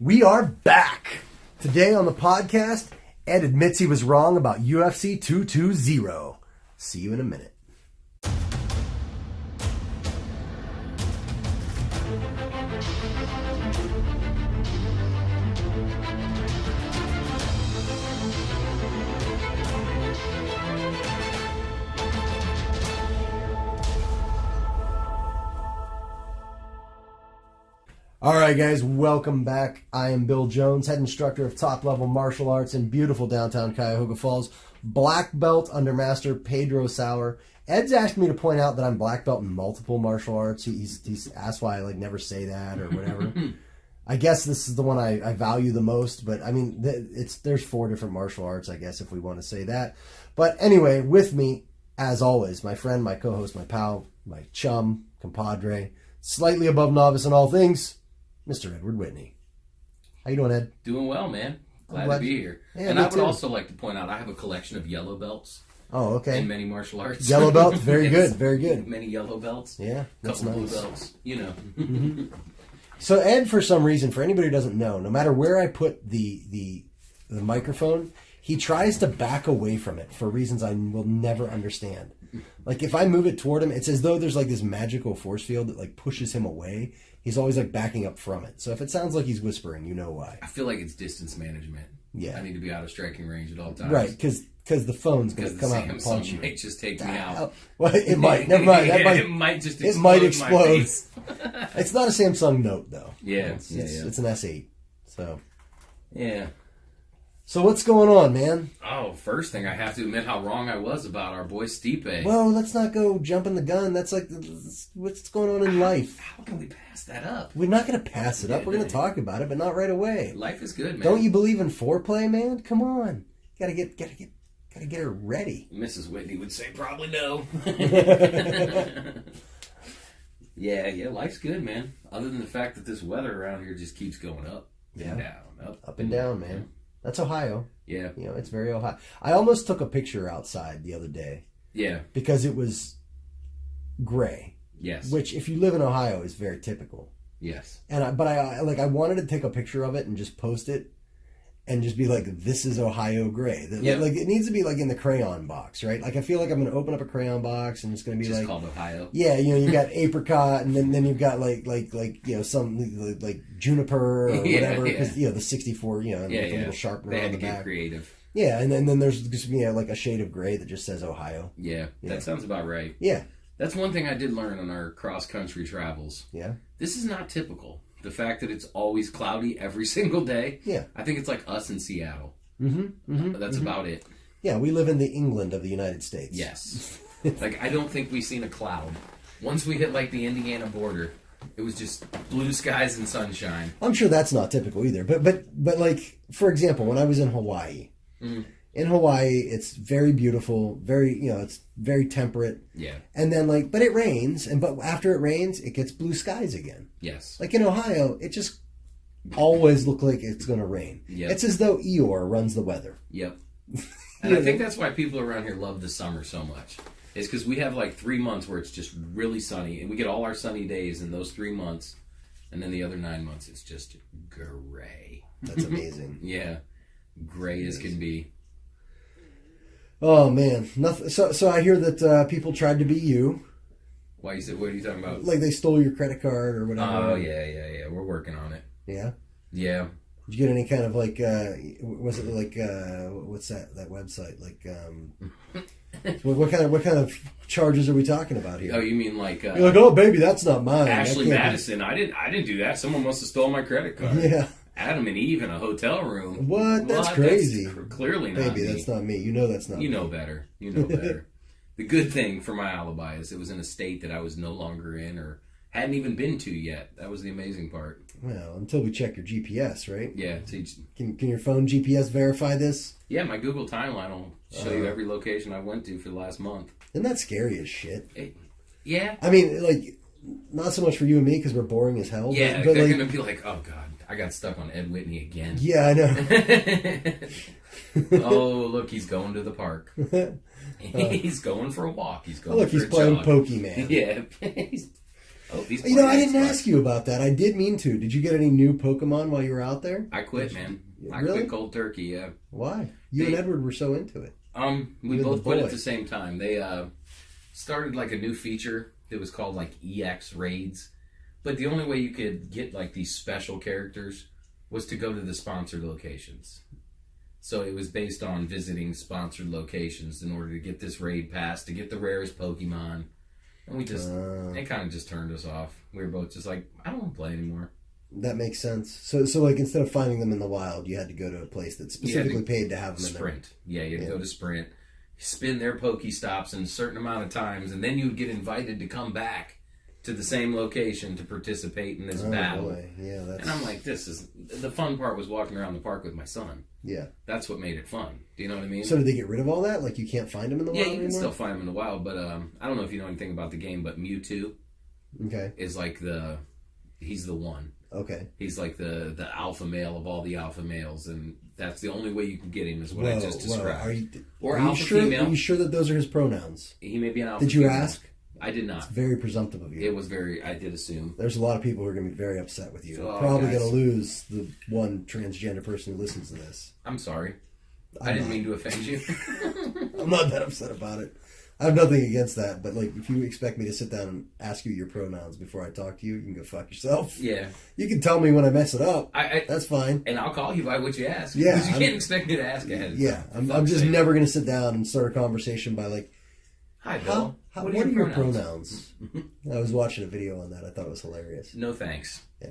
We are back. Today on the podcast, Ed admits he was wrong about UFC 220. See you in a minute. All right, guys, welcome back. I am Bill Jones, head instructor of top-level martial arts in beautiful downtown Cuyahoga Falls, black belt under Master Pedro Sauer. Ed's asked me to point out that I'm black belt in multiple martial arts. He's asked why I never say that or whatever. I guess this is the one I value the most, but I mean, there's 4 different martial arts, I guess, if we want to say that. But anyway, with me, as always, my friend, my co-host, my pal, my chum, compadre, slightly above novice in all things, Mr. Edward Whitney. How you doing, Ed? Doing well, man. Glad to be here. Yeah, and I would too. also like to point out I have a collection of yellow belts. Oh, okay. In many martial arts. Yellow belt, very good, very good. Many yellow belts. Yeah, that's couple nice. Blue belts. You know. Mm-hmm. So Ed, for some reason, for anybody who doesn't know, no matter where I put the microphone, he tries to back away from it for reasons I will never understand. Like if I move it toward him, it's as though there's this magical force field that pushes him away. He's always backing up from it. So if it sounds like he's whispering, you know why. I feel like it's distance management. Yeah. I need to be out of striking range at all times. Right, because the phone's going to come out and punch you. Might just take me out. Well, it might. Never mind. It might just explode. It might explode. My face. It's not a Samsung Note, though. Yeah. It's an S8. So. Yeah. So what's going on, man? Oh, first thing, I have to admit how wrong I was about our boy Stipe. Well, let's not go jumping the gun. That's what's going on in life. How can we pass that up? We're not going to pass it up. We're going to talk about it, but not right away. Life is good, man. Don't you believe in foreplay, man? Come on. Gotta get her ready. Mrs. Whitney would say probably no. Yeah, life's good, man. Other than the fact that this weather around here just keeps going up and down, up and down, man. Yeah. That's Ohio. Yeah. It's very Ohio. I almost took a picture outside the other day. Yeah. Because it was gray. Yes. Which, if you live in Ohio, is very typical. Yes. And I wanted to take a picture of it and just post it and just be like, this is Ohio gray. Yeah. It needs to be in the crayon box, right? I feel like I'm going to open up a crayon box and it's going to be just called Ohio. Yeah, you've got apricot and then you've got some juniper or whatever because the 64 and a little sharpener they on had the to get back. creative. Yeah, and then there's just a shade of gray that just says Ohio. Yeah, that sounds about right. Yeah. That's one thing I did learn on our cross-country travels. Yeah. This is not typical. The fact that it's always cloudy every single day. Yeah. I think it's like us in Seattle. That's about it. Yeah, we live in the England of the United States. Yes. I don't think we've seen a cloud. Once we hit the Indiana border, it was just blue skies and sunshine. I'm sure that's not typical either. But for example, when I was in Hawaii, in Hawaii, it's very beautiful, it's very temperate. Yeah. And then but it rains, but after it rains, it gets blue skies again. Yes. In Ohio, it just always looks like it's going to rain. Yep. It's as though Eeyore runs the weather. Yep. And I think that's why people around here love the summer so much. It's because we have 3 months where it's just really sunny, and we get all our sunny days in those 3 months, and then the other 9 months it's just gray. That's amazing. Yeah. Gray as can be. Oh man, nothing. So I hear that people tried to be you. Why you said? What are you talking about? They stole your credit card or whatever. Oh yeah. We're working on it. Yeah. Yeah. Did you get any kind of was it what's that website what kind of charges are we talking about here? Oh, you mean you're oh baby, that's not mine. Ashley Madison? I didn't do that. Someone must have stolen my credit card. Yeah. Adam and Eve in a hotel room. What? That's crazy. That's clearly not baby, me. That's not me. You know that's not me. You know better. The good thing for my alibi is it was in a state that I was no longer in or hadn't even been to yet. That was the amazing part. Well, until we check your GPS, right? Yeah. Can your phone GPS verify this? Yeah, my Google timeline will show you every location I went to for the last month. Isn't that scary as shit? Yeah. I mean, not so much for you and me because we're boring as hell. Yeah, but they're going to be like, oh, God, I got stuck on Ed Whitney again. Yeah, I know. Oh, look, he's going to the park. He's going for a walk. He's going look, for he's a playing jog. Pokemon. Yeah. Oh, these I didn't ask you about that. I did mean to. Did you get any new Pokemon while you were out there? I quit, man. I Really? quit cold turkey, yeah. Why? You and Edward were so into it. We both quit at the same time. They started like a new feature that was called like EX raids. But the only way you could get like these special characters was to go to the sponsored locations. So it was based on visiting sponsored locations in order to get this raid pass, to get the rarest Pokemon. And we just, it kind of just turned us off. We were both just like, I don't want to play anymore. That makes sense. So like instead of finding them in the wild, you had to go to a place that specifically paid to have them in there. Sprint. Yeah, you had to go to Sprint, spin their Pokestops in a certain amount of times, and then you would get invited to come back to the same location to participate in this battle. Boy. Yeah, that's... And I'm like, the fun part was walking around the park with my son. Yeah. That's what made it fun. Do you know what I mean? So did they get rid of all that? Like you can't find them in the wild anymore? Yeah, you can anymore? still find them in the wild, but I don't know if you know anything about the game, but Mewtwo is like he's the one. Okay. He's like the alpha male of all the alpha males, and that's the only way you can get him is what I just described. Are you alpha sure, female. Are you sure that those are his pronouns? He may be an alpha Did you female. ask? I did not. It's very presumptive of you. It was very, I did assume. There's a lot of people who are going to be very upset with you. Oh, probably going to lose the one transgender person who listens to this. I'm sorry. I didn't mean to offend you. I'm not that upset about it. I have nothing against that, but like, if you expect me to sit down and ask you your pronouns before I talk to you, you can go fuck yourself. Yeah. You can tell me when I mess it up. That's fine. And I'll call you by what you ask. Yeah. Because you can't expect me to ask ahead of time. I'm just never going to sit down and start a conversation by like, hi, Bill. What are your pronouns? I was watching a video on that. I thought it was hilarious. No thanks. Yeah.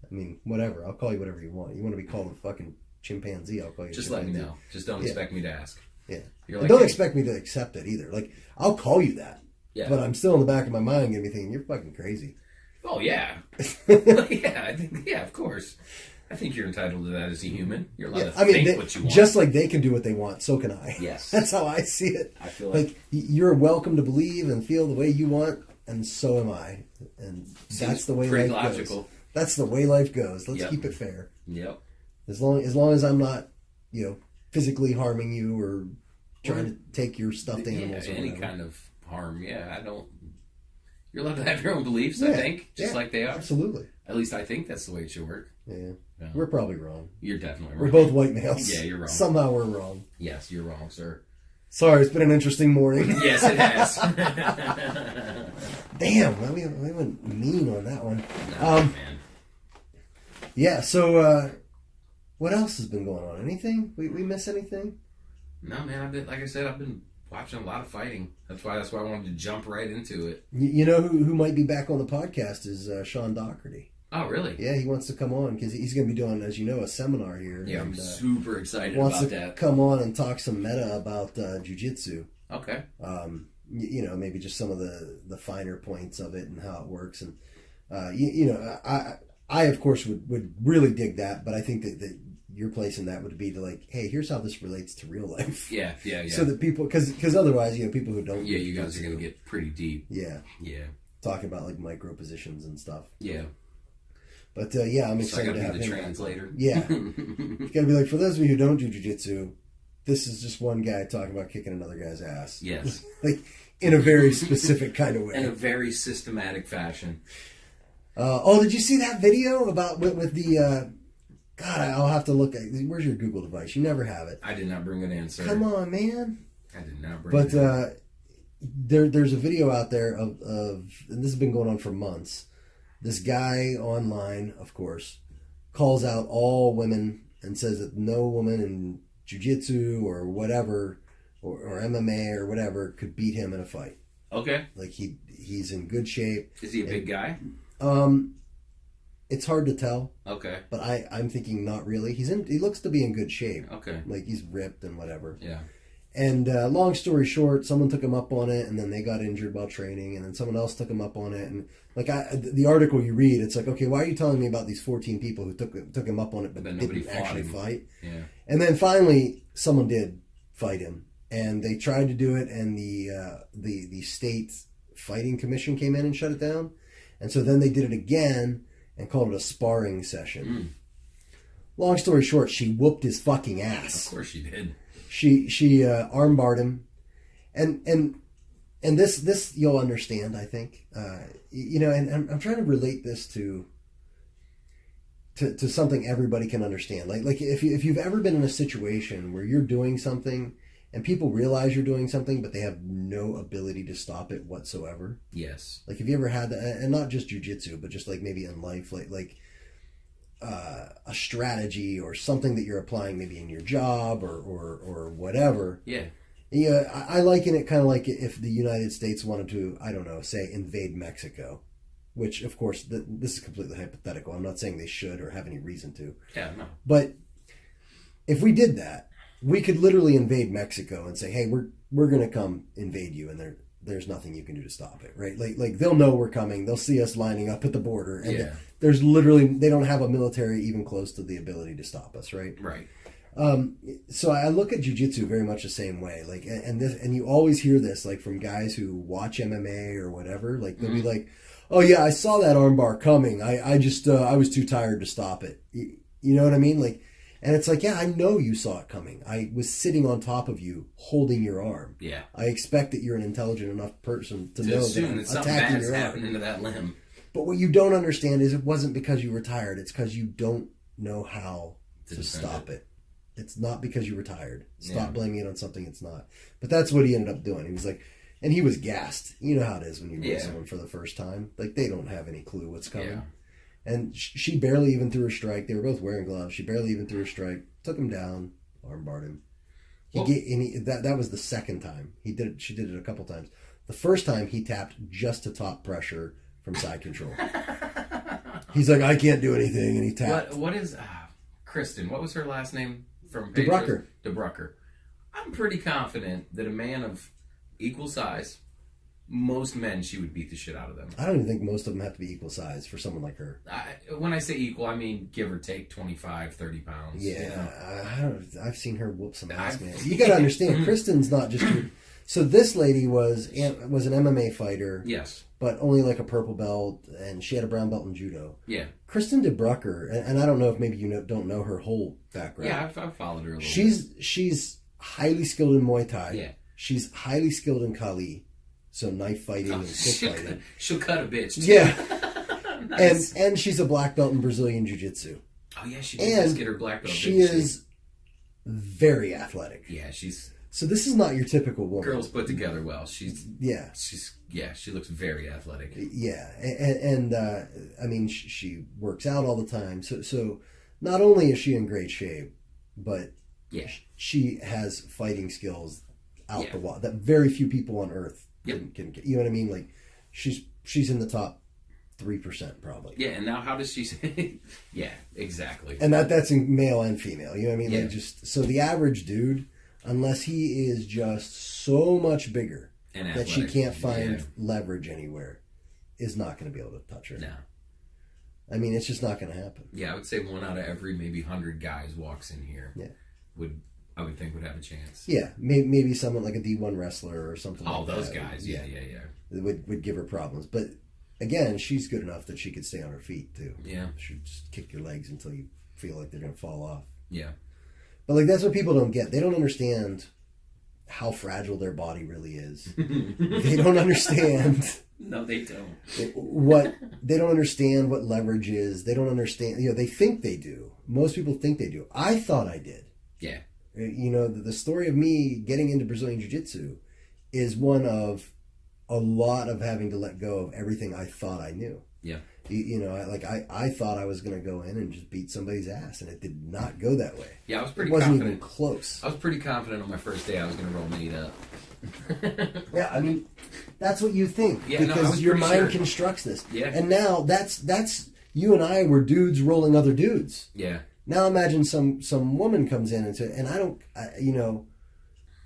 I mean, whatever. I'll call you whatever you want. You want to be called a fucking chimpanzee, I'll call you Just chimpanzee. let me know. Just don't expect me to ask. Yeah. You're like, don't expect me to accept it either. Like, I'll call you that. Yeah. But I'm still in the back of my mind going to be thinking, you're fucking crazy. Oh, yeah. Yeah, of course. I think you're entitled to that as a human. You're allowed to think what you want. Just like they can do what they want, so can I. Yes. That's how I see it. I feel like you're welcome to believe and feel the way you want, and so am I. And that's the way life goes. That's the way life goes. Let's keep it fair. Yep. As long as I'm not, physically harming you or trying to take your stuffed animals or any kind of harm. Yeah, I don't. You're allowed to have your own beliefs, I think, just like they are. Absolutely. At least I think that's the way it should work. Yeah. We're probably wrong. You're definitely wrong. We're both white males. Yeah, you're wrong. Somehow we're wrong. Yes, you're wrong, sir. Sorry, it's been an interesting morning. Yes, it has. Damn, we went mean on that one. No, man. Yeah, so what else has been going on? Anything? We miss anything? No, man. I've been watching a lot of fighting. That's why I wanted to jump right into it. You know who might be back on the podcast is Sean Doherty. Oh, really? Yeah, he wants to come on because he's going to be doing, as you know, a seminar here. Yeah, I'm super excited about that. Wants to come on and talk some meta about Jiu-Jitsu. Okay. Maybe just some of the finer points of it and how it works. And, I of course, would really dig that, but I think that your place in that would be to like, hey, here's how this relates to real life. Yeah. So that people, because otherwise, people who don't. Yeah, you guys are going to get pretty deep. Yeah. Talking about like micro positions and stuff. Yeah. But I'm excited to have the him. Translator. Yeah. You gotta be like, for those of you who don't do jiu-jitsu, this is just one guy talking about kicking another guy's ass. Yes. Like, in a very specific kind of way. In a very systematic fashion. Did you see that video about with the... God, I'll have to look at... Where's your Google device? You never have it. I did not bring it in, sir. Come on, man. I did not bring it in. But there's a video out there of... And this has been going on for months. This guy online, of course, calls out all women and says that no woman in jiu-jitsu or whatever, or MMA or whatever, could beat him in a fight. Okay. Like he's in good shape. Is he a big guy? It's hard to tell. Okay. But I'm thinking not really. He looks to be in good shape. Okay. Like he's ripped and whatever. Yeah. And long story short, someone took him up on it, and then they got injured while training, and then someone else took him up on it, and like the article you read, it's like, okay, why are you telling me about these 14 people who took him up on it but didn't actually fight? Yeah. And then finally, someone did fight him, and they tried to do it, and the state fighting commission came in and shut it down, and so then they did it again and called it a sparring session. Long story short, she whooped his fucking ass. Of course she did. She armbarred him, and and this you'll understand, I think. And I'm trying to relate this to something everybody can understand. Like if you've ever been in a situation where you're doing something and people realize you're doing something, but they have no ability to stop it whatsoever. Yes. Like, have you ever had that? And not just jiu-jitsu, but just like maybe in life, like a strategy or something that you're applying maybe in your job or whatever. Yeah. Yeah, I liken it kind of like if the United States wanted to, I don't know, say invade Mexico, which of course this is completely hypothetical. I'm not saying they should or have any reason to. Yeah, no. But if we did that, we could literally invade Mexico and say, "Hey, we're going to come invade you," and there's nothing you can do to stop it, right? Like they'll know we're coming. They'll see us lining up at the border, and there's literally they don't have a military even close to the ability to stop us, right? Right. So I look at jiu-jitsu very much the same way. Like, and you always hear this, like from guys who watch MMA or whatever. Like they'll be like, "Oh yeah, I saw that armbar coming. I was too tired to stop it." You know what I mean? Like, and it's like, yeah, I know you saw it coming. I was sitting on top of you, holding your arm. Yeah. I expect that you're an intelligent enough person to know assume that something bad's happening to that limb. But what you don't understand is it wasn't because you were tired. It's because you don't know how to stop it. It's not because you were tired. Stop blaming it on something it's not. But that's what he ended up doing. He was like, and he was gassed. You know how it is when you meet someone for the first time. Like, they don't have any clue what's coming. Yeah. And she barely even threw a strike. They were both wearing gloves. She barely even threw a strike. Took him down. Armbarred him. That was the second time. She did it a couple times. The first time he tapped just to top pressure from side control. He's like, I can't do anything, and he tapped. What is Kristen? What was her last name? From DeBrucker. I'm pretty confident that a man of equal size, most men, she would beat the shit out of them. I don't even think most of them have to be equal size for someone like her. When I say equal, I mean give or take 25, 30 pounds. Yeah, I've seen her whoop some ass, man. You got to understand, Kristen's not just... So this lady was an MMA fighter. Yes. But only like a purple belt, and she had a brown belt in judo. Yeah. Kristen DeBrucker, and I don't know if maybe don't know her whole background. Yeah, I've followed her a little bit. She's highly skilled in Muay Thai. Yeah. She's highly skilled in Kali, so knife fighting and stick fighting. She'll cut a bitch, too. Yeah. Nice. And she's a black belt in Brazilian Jiu-Jitsu. Oh, yeah, she did just get her black belt. She is very athletic. Yeah, she's... So this is not your typical woman. Girls put together well. She looks very athletic. Yeah, and I mean, she works out all the time. So not only is she in great shape, but she has fighting skills out the wall that very few people on earth can get. You know what I mean? Like, she's in the top 3% probably. Yeah, and now how does she say? Yeah, exactly. And that's in male and female. You know what I mean? Like, just so the average dude, unless he is just so much bigger that she can't find leverage anywhere, is not going to be able to touch her. No. I mean, it's just not going to happen. Yeah, I would say 1 out of every maybe 100 guys walks in here. Yeah. I would think would have a chance. Yeah, maybe someone like a D1 wrestler or something like that. Oh, those guys. Yeah. Would give her problems. But again, she's good enough that she could stay on her feet too. Yeah. She would just kick your legs until you feel like they're going to fall off. Yeah. But like, that's what people don't get. They don't understand how fragile their body really is. They don't understand. No, they don't. They don't understand what leverage is. They don't understand. They think they do. Most people think they do. I thought I did. Yeah. The story of me getting into Brazilian Jiu-Jitsu is one of a lot of having to let go of everything I thought I knew. Yeah. I thought I was going to go in and just beat somebody's ass, and it did not go that way. Yeah, I was pretty confident. It wasn't even close. I was pretty confident on my first day I was going to roll Nate up. Yeah, I mean, that's what you think. Yeah, because your mind constructs this. Yeah. And now that's you and I were dudes rolling other dudes. Yeah. Now imagine some woman comes in and I don't,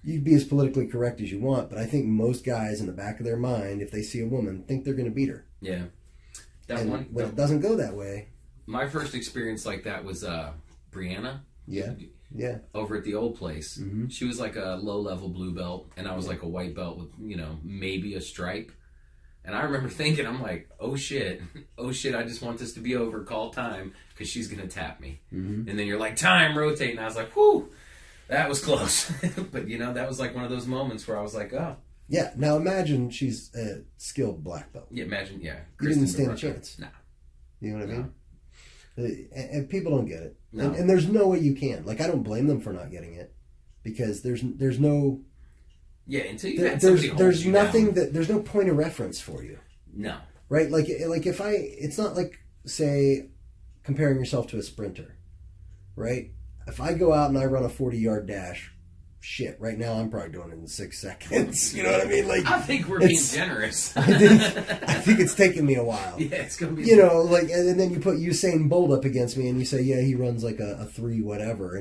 you'd be as politically correct as you want, but I think most guys in the back of their mind, if they see a woman, think they're going to beat her. Yeah. It doesn't go that way. My first experience like that was Brianna. Yeah. Yeah. Over at the old place. Mm-hmm. She was like a low-level blue belt, and I was like a white belt with, maybe a stripe. And I remember thinking, I'm like, oh shit, I just want this to be over, call time, because she's going to tap me. Mm-hmm. And then you're like, time, rotate. And I was like, whew, that was close. But, that was like one of those moments where I was like, oh, Yeah. Now imagine she's a skilled black belt. Yeah, imagine, yeah. You didn't stand a chance. Nah. You know what I mean? And people don't get it. No. And there's no way you can. Like, I don't blame them for not getting it. Because there's no... Yeah, until you had somebody hold there's you nothing down. there's no point of reference for you. No. Right? Like if it's not like, say, comparing yourself to a sprinter. Right? If I go out and I run a 40-yard dash, shit, right now I'm probably doing it in 6 seconds. You know what I mean? Like, I think we're being generous. I think it's taken me a while. Yeah, it's going to be... You know, like, and then you put Usain Bolt up against me and you say, yeah, he runs like a 3 whatever.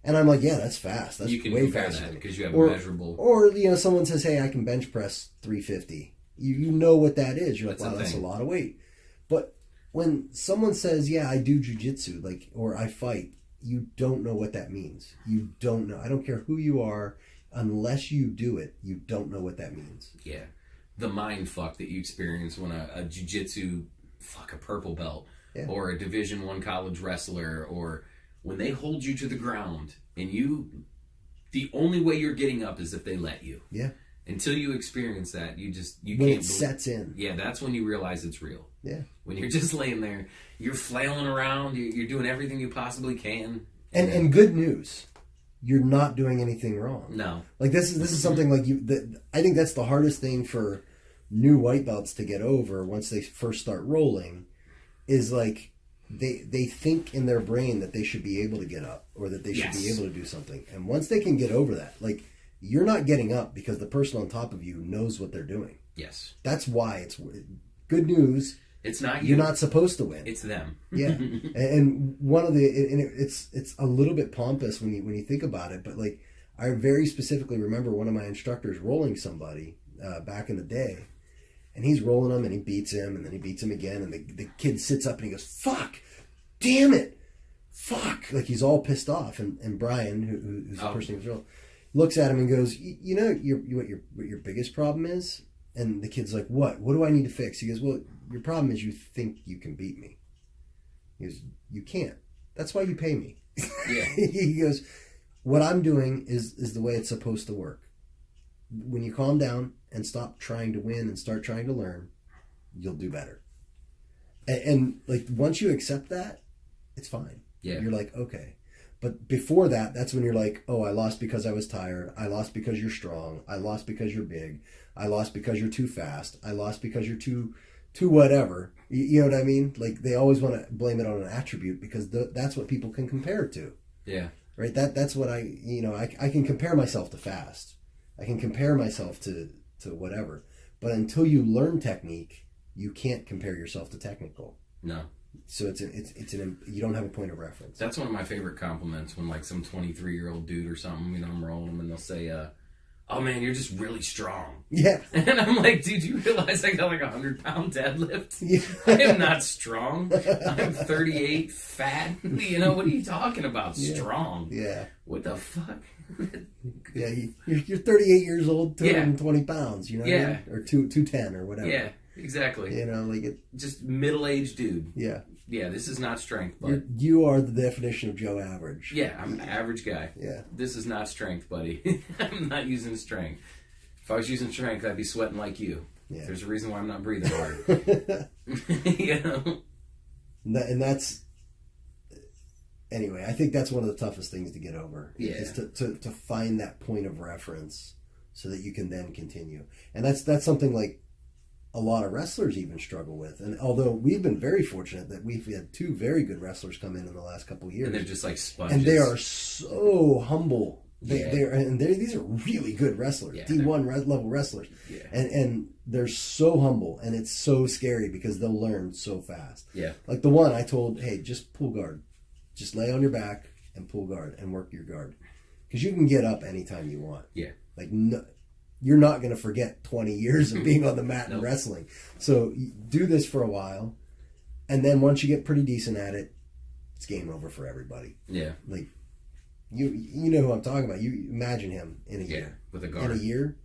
And I'm like, yeah, that's fast. That's you can way compare faster that because you have or, a measurable... Or, you know, someone says, hey, I can bench press 350. You know what that is. You're like, wow, that's a lot of weight. But when someone says, yeah, I do jujitsu, like, or I fight, you don't know what that means. You don't know. I don't care who you are. Unless you do it, you don't know what that means. Yeah. The mind fuck that you experience when a jujitsu, a purple belt, or a Division I college wrestler, or when they hold you to the ground and the only way you're getting up is if they let you. Yeah. Until you experience that, you when can't. It sets in. Yeah, that's when you realize it's real. Yeah. When you're just laying there, you're flailing around, you're doing everything you possibly can. And good news. You're not doing anything wrong. No. Like this is something like I think that's the hardest thing for new white belts to get over once they first start rolling is like they think in their brain that they should be able to get up or that they should be able to do something. And once they can get over that, like you're not getting up because the person on top of you knows what they're doing. Yes. That's why it's good news. It's not you. You're not supposed to win. It's them. Yeah, and one of it's a little bit pompous when you think about it, but like I very specifically remember one of my instructors rolling somebody back in the day, and he's rolling him and he beats him and then he beats him again, and the kid sits up and he goes, "Fuck, damn it, fuck!" Like he's all pissed off, and Brian, who's the person who's rolling, looks at him and goes, "You know what your biggest problem is?" And the kid's like, "What? What do I need to fix?" He goes, "Well, your problem is you think you can beat me." He goes, "You can't. That's why you pay me." Yeah. He goes, "What I'm doing is the way it's supposed to work. When you calm down and stop trying to win and start trying to learn, you'll do better." And like once you accept that, it's fine. Yeah. You're like, okay. But before that, that's when you're like, oh, I lost because I was tired. I lost because you're strong. I lost because you're big. I lost because you're too fast. I lost because you're too whatever. You know what I mean? Like they always want to blame it on an attribute because that's what people can compare it to. Yeah. Right? That's what I can compare myself to fast. I can compare myself to whatever. But until you learn technique, you can't compare yourself to technical. No. So you don't have a point of reference. That's one of my favorite compliments when like some 23-year-old dude or something, I'm rolling them and they'll say, "Oh man, you're just really strong." Yeah. And I'm like, dude, you realize I got like 100-pound deadlift? Yeah. I am not strong. I'm 38, fat. What are you talking about? Yeah. Strong. Yeah. What the fuck? Yeah, you're 38 years old, 220 pounds, you know what I mean? Or 210 or whatever. Yeah, exactly. Like it. Just middle-aged dude. Yeah. Yeah, this is not strength, but... You are the definition of Joe Average. Yeah, I'm an average guy. Yeah. This is not strength, buddy. I'm not using strength. If I was using strength, I'd be sweating like you. Yeah. There's a reason why I'm not breathing hard. And that's... Anyway, I think that's one of the toughest things to get over. Yeah. Is to find that point of reference so that you can then continue. And that's something like a lot of wrestlers even struggle with. And although we've been very fortunate that we've had 2 very good wrestlers come in the last couple of years. And they're just like sponges. And they are so humble. These are really good wrestlers, D1 level wrestlers. Yeah. And they're so humble, and it's so scary because they'll learn so fast. Yeah. Like the one I told, hey, just pull guard. Just lay on your back and pull guard and work your guard. Because you can get up anytime you want. Yeah. Like, no, you're not going to forget 20 years of being on the mat and wrestling. So do this for a while. And then once you get pretty decent at it, it's game over for everybody. Yeah. Like, you know who I'm talking about. You imagine him in a year. With a guard. In a year?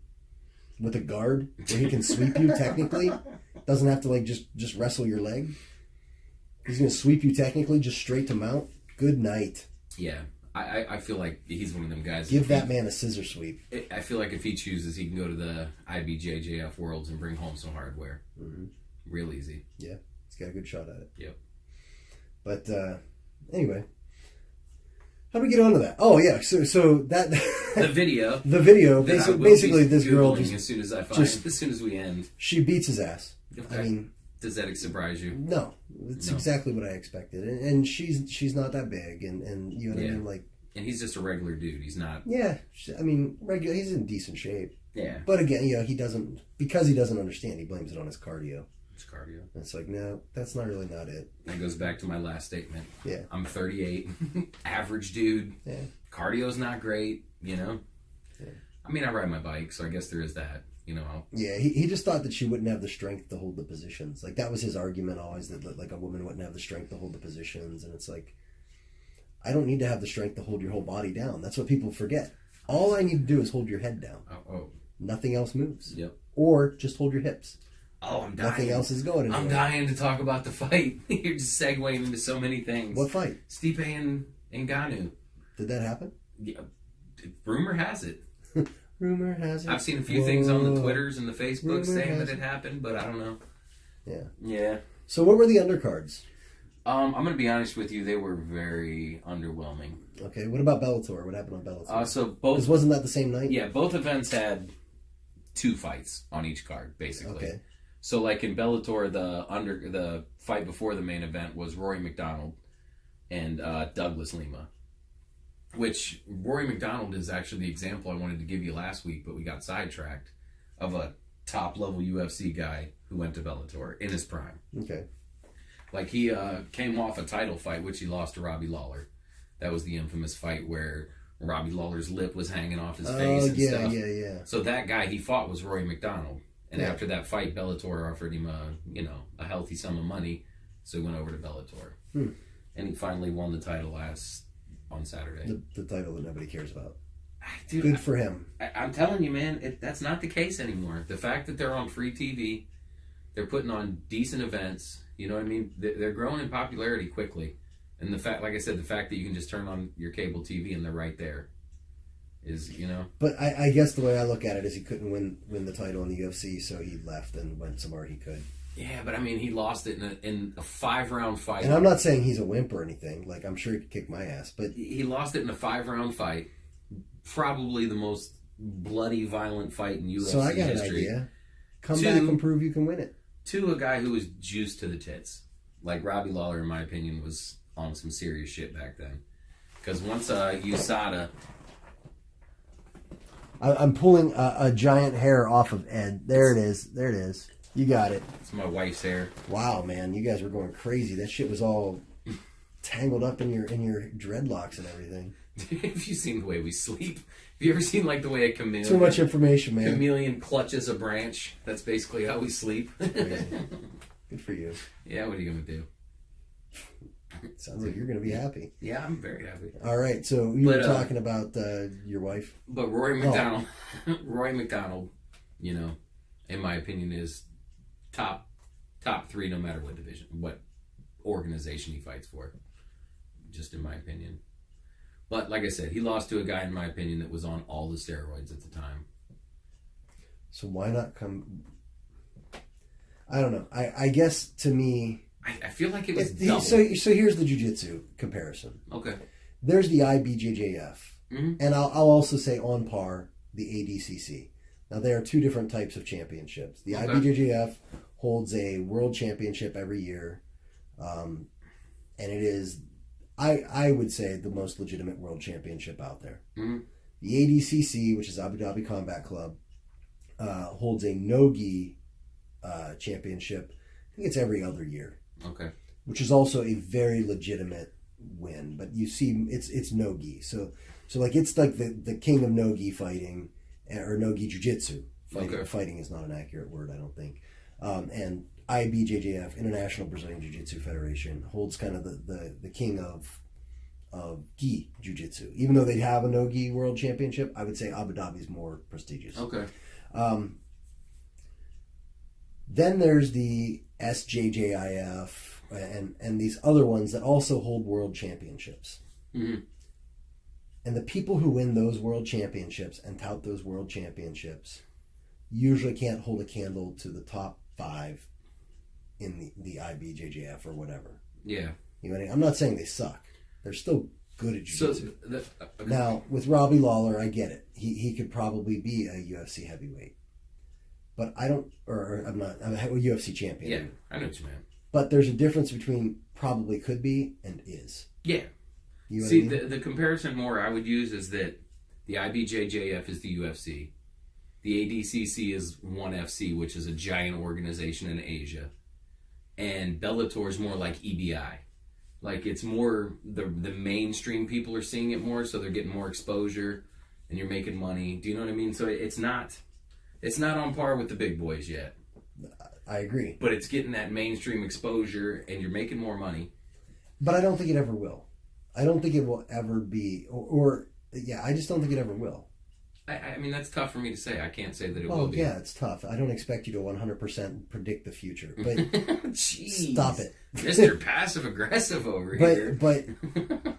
With a guard where he can sweep you technically. Doesn't have to like just wrestle your leg. He's going to sweep you technically just straight to mount. Good night. Yeah. I feel like he's one of them guys. Give that man a scissor sweep. I feel like if he chooses, he can go to the IBJJF Worlds and bring home some hardware. Mm-hmm. Real easy. Yeah, he's got a good shot at it. Yep. But anyway, how do we get onto that? Oh yeah, so that the video. The video. Basically, this girl just as soon as I find as soon as we end, she beats his ass. Okay. I mean, does that surprise you? No, it's exactly what I expected, and she's not that big, and you know what I mean, like. And he's just a regular dude. He's not. Yeah, I mean, regular. He's in decent shape. Yeah. But again, he doesn't understand. He blames it on his cardio. It's cardio. And it's like, no, that's not it. That goes back to my last statement. Yeah. I'm 38, average dude. Yeah. Cardio's not great, Yeah. I mean, I ride my bike, so I guess there is that, Yeah, he just thought that she wouldn't have the strength to hold the positions. Like, that was his argument always, that like a woman wouldn't have the strength to hold the positions. And it's like, I don't need to have the strength to hold your whole body down. That's what people forget. All I need to do is hold your head down. Oh. Nothing else moves. Yep. Or just hold your hips. Oh, I'm dying. Nothing else is going anywhere. I'm dying to talk about the fight. You're just segueing into so many things. What fight? Stipe and Ngannou. Did that happen? Yeah. Rumor has it. Rumor has it. I've seen a few things on the Twitters and the Facebooks saying that it happened, but I don't know. Yeah. Yeah. So what were the undercards? I'm going to be honest with you. They were very underwhelming. Okay. What about Bellator? What happened on Bellator? So both. Wasn't that the same night? Yeah. Both events had 2 fights on each card, basically. Okay. So, like in Bellator, the fight before the main event was Rory McDonald and Douglas Lima. Which Rory McDonald is actually the example I wanted to give you last week, but we got sidetracked, of a top level UFC guy who went to Bellator in his prime. Okay. Like he came off a title fight, which he lost to Robbie Lawler. That was the infamous fight where Robbie Lawler's lip was hanging off his face and stuff. Yeah. So that guy he fought was Rory McDonald. And after that fight, Bellator offered him a healthy sum of money, so he went over to Bellator. And he finally won the title on Saturday. The title that nobody cares about. Dude, good for him. I'm telling you, man, that's not the case anymore. The fact that they're on free TV, they're putting on decent events. You know what I mean? They're growing in popularity quickly. And the fact, like I said, the fact that you can just turn on your cable TV and they're right there is, But I guess the way I look at it is he couldn't win the title in the UFC, so he left and went somewhere he could. Yeah, but I mean, he lost it in a 5-round fight. And I'm not saying he's a wimp or anything. Like, I'm sure he could kick my ass, but he lost it in a 5-round fight. Probably the most bloody, violent fight in UFC history. So I got history. an idea. Come back and prove you can win it. To a guy who was juiced to the tits. Like Robbie Lawler, in my opinion, was on some serious shit back then. Because once USADA... I'm pulling a giant hair off of Ed. There it is. You got it. It's my wife's hair. Wow, man, you guys were going crazy. That shit was all tangled up in your dreadlocks and everything. Have you seen the way we sleep? Have you ever seen like the way a chameleon? Too much information, man. Chameleon clutches a branch. That's basically how we sleep. Good for you. Yeah, what are you gonna do? Sounds like you're gonna be happy. Yeah, I'm very happy. All right, so you were talking about your wife. But Rory McDonald, Rory McDonald, in my opinion, is top 3 no matter what division, what organization he fights for. Just in my opinion. But like I said, he lost to a guy, in my opinion, that was on all the steroids at the time. So why not come? I don't know. I guess to me, I feel like it was double. So here's the Jiu-Jitsu comparison. Okay. There's the IBJJF, and I'll also say on par the ADCC. Now there are 2 different types of championships. The IBJJF holds a world championship every year, and it is, I would say, the most legitimate world championship out there. The ADCC, which is Abu Dhabi Combat Club, holds a no-gi championship. I think it's every other year. Okay. Which is also a very legitimate win, but you see, it's no-gi. So like it's like the king of no-gi fighting, or no-gi Jiu-Jitsu. Fighting is not an accurate word, I don't think. And IBJJF, International Brazilian Jiu-Jitsu Federation, holds kind of the king of gi Jiu-Jitsu. Even though they have a no-gi world championship, I would say Abu Dhabi is more prestigious. Okay. Then there's the SJJIF and these other ones that also hold world championships. And the people who win those world championships and tout those world championships usually can't hold a candle to the top 5 in the IBJJF or whatever. Yeah. You know what I mean? I'm not saying they suck. They're still good at jiu-jitsu. Okay. Now, with Robbie Lawler, I get it. He could probably be a UFC heavyweight. But I don't, or I'm not, I'm a UFC champion. Yeah, I know what you mean. But there's a difference between probably could be and is. Yeah. You know See, what I mean? the comparison more I would use is that the IBJJF is the UFC. The ADCC is ONE FC, which is a giant organization in Asia. And Bellator is more like EBI. Like, it's more, the mainstream people are seeing it more, so they're getting more exposure, and you're making money. Do you know what I mean? So it's not on par with the big boys yet. I agree. But it's getting that mainstream exposure, and you're making more money. But I don't think it ever will. I don't think it will ever be, I just don't think it ever will. I mean, that's tough for me to say. I can't say that it Well, will be. yeah, it's tough. I don't expect you to 100% predict the future. But Jeez. stop it. Mr. Passive-Aggressive over here. But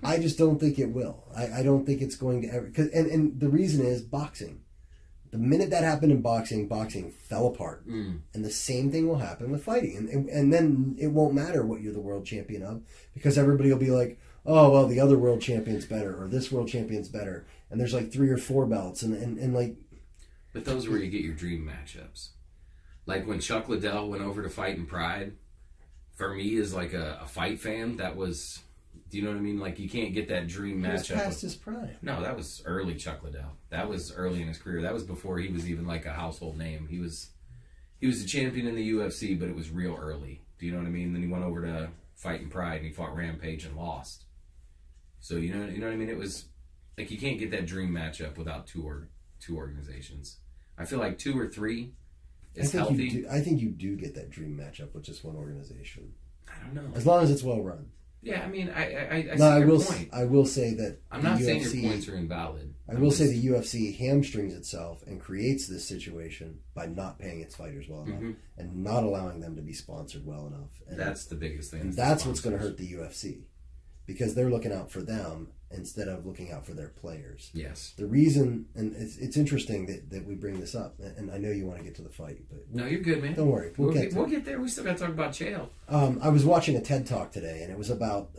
I just don't think it will. I don't think it's going to ever... And the reason is boxing. The minute that happened in boxing fell apart. And the same thing will happen with fighting. And then it won't matter what you're the world champion of, because everybody will be like, oh, well, the other world champion's better, or this world champion's better. And there's like 3 or 4 belts. And like... But those are where you get your dream matchups. Like when Chuck Liddell went over to fight in Pride, for me as like a fight fan, that was... Do you know what I mean? Like, you can't get that dream matchup. He was past his prime. No, that was early Chuck Liddell. That was early in his career. That was before he was even like a household name. He was a champion in the UFC, but it was real early. Do you know what I mean? Then he went over to fight in Pride and he fought Rampage and lost. So you know what I mean? It was like, you can't get that dream matchup without two organizations. I feel like 2 or 3 is healthy. I think you do get that dream matchup with just one organization. I don't know. As long as it's well run. Yeah, I mean, I see your point. I will say that I'm not saying your points are invalid. I will say the UFC hamstrings itself and creates this situation by not paying its fighters well enough and not allowing them to be sponsored well enough. And that's the biggest thing. And that's what's going to hurt the UFC, because they're looking out for them instead of looking out for their players. Yes. The reason, and it's interesting that we bring this up, and I know you want to get to the fight, but no, you're good, man. Don't worry, we'll get there. We still got to talk about Chael. I was watching a TED Talk today, and it was about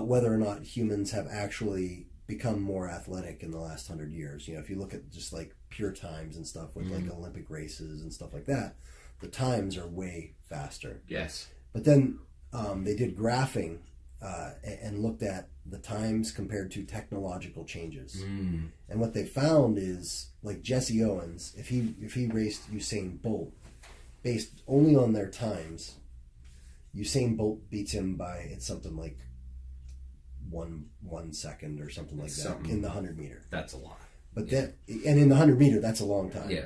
whether or not humans have actually become more athletic in the last 100 years. You know, if you look at just like pure times and stuff with like Olympic races and stuff like that, the times are way faster. Yes. But then they did graphing and looked at the times compared to technological changes. And what they found is, like Jesse Owens, if he raced Usain Bolt, based only on their times, Usain Bolt beats him by, it's something like one second or something like that in the 100 meter. That's a lot. But then, and in the 100 meter, that's a long time. Yeah.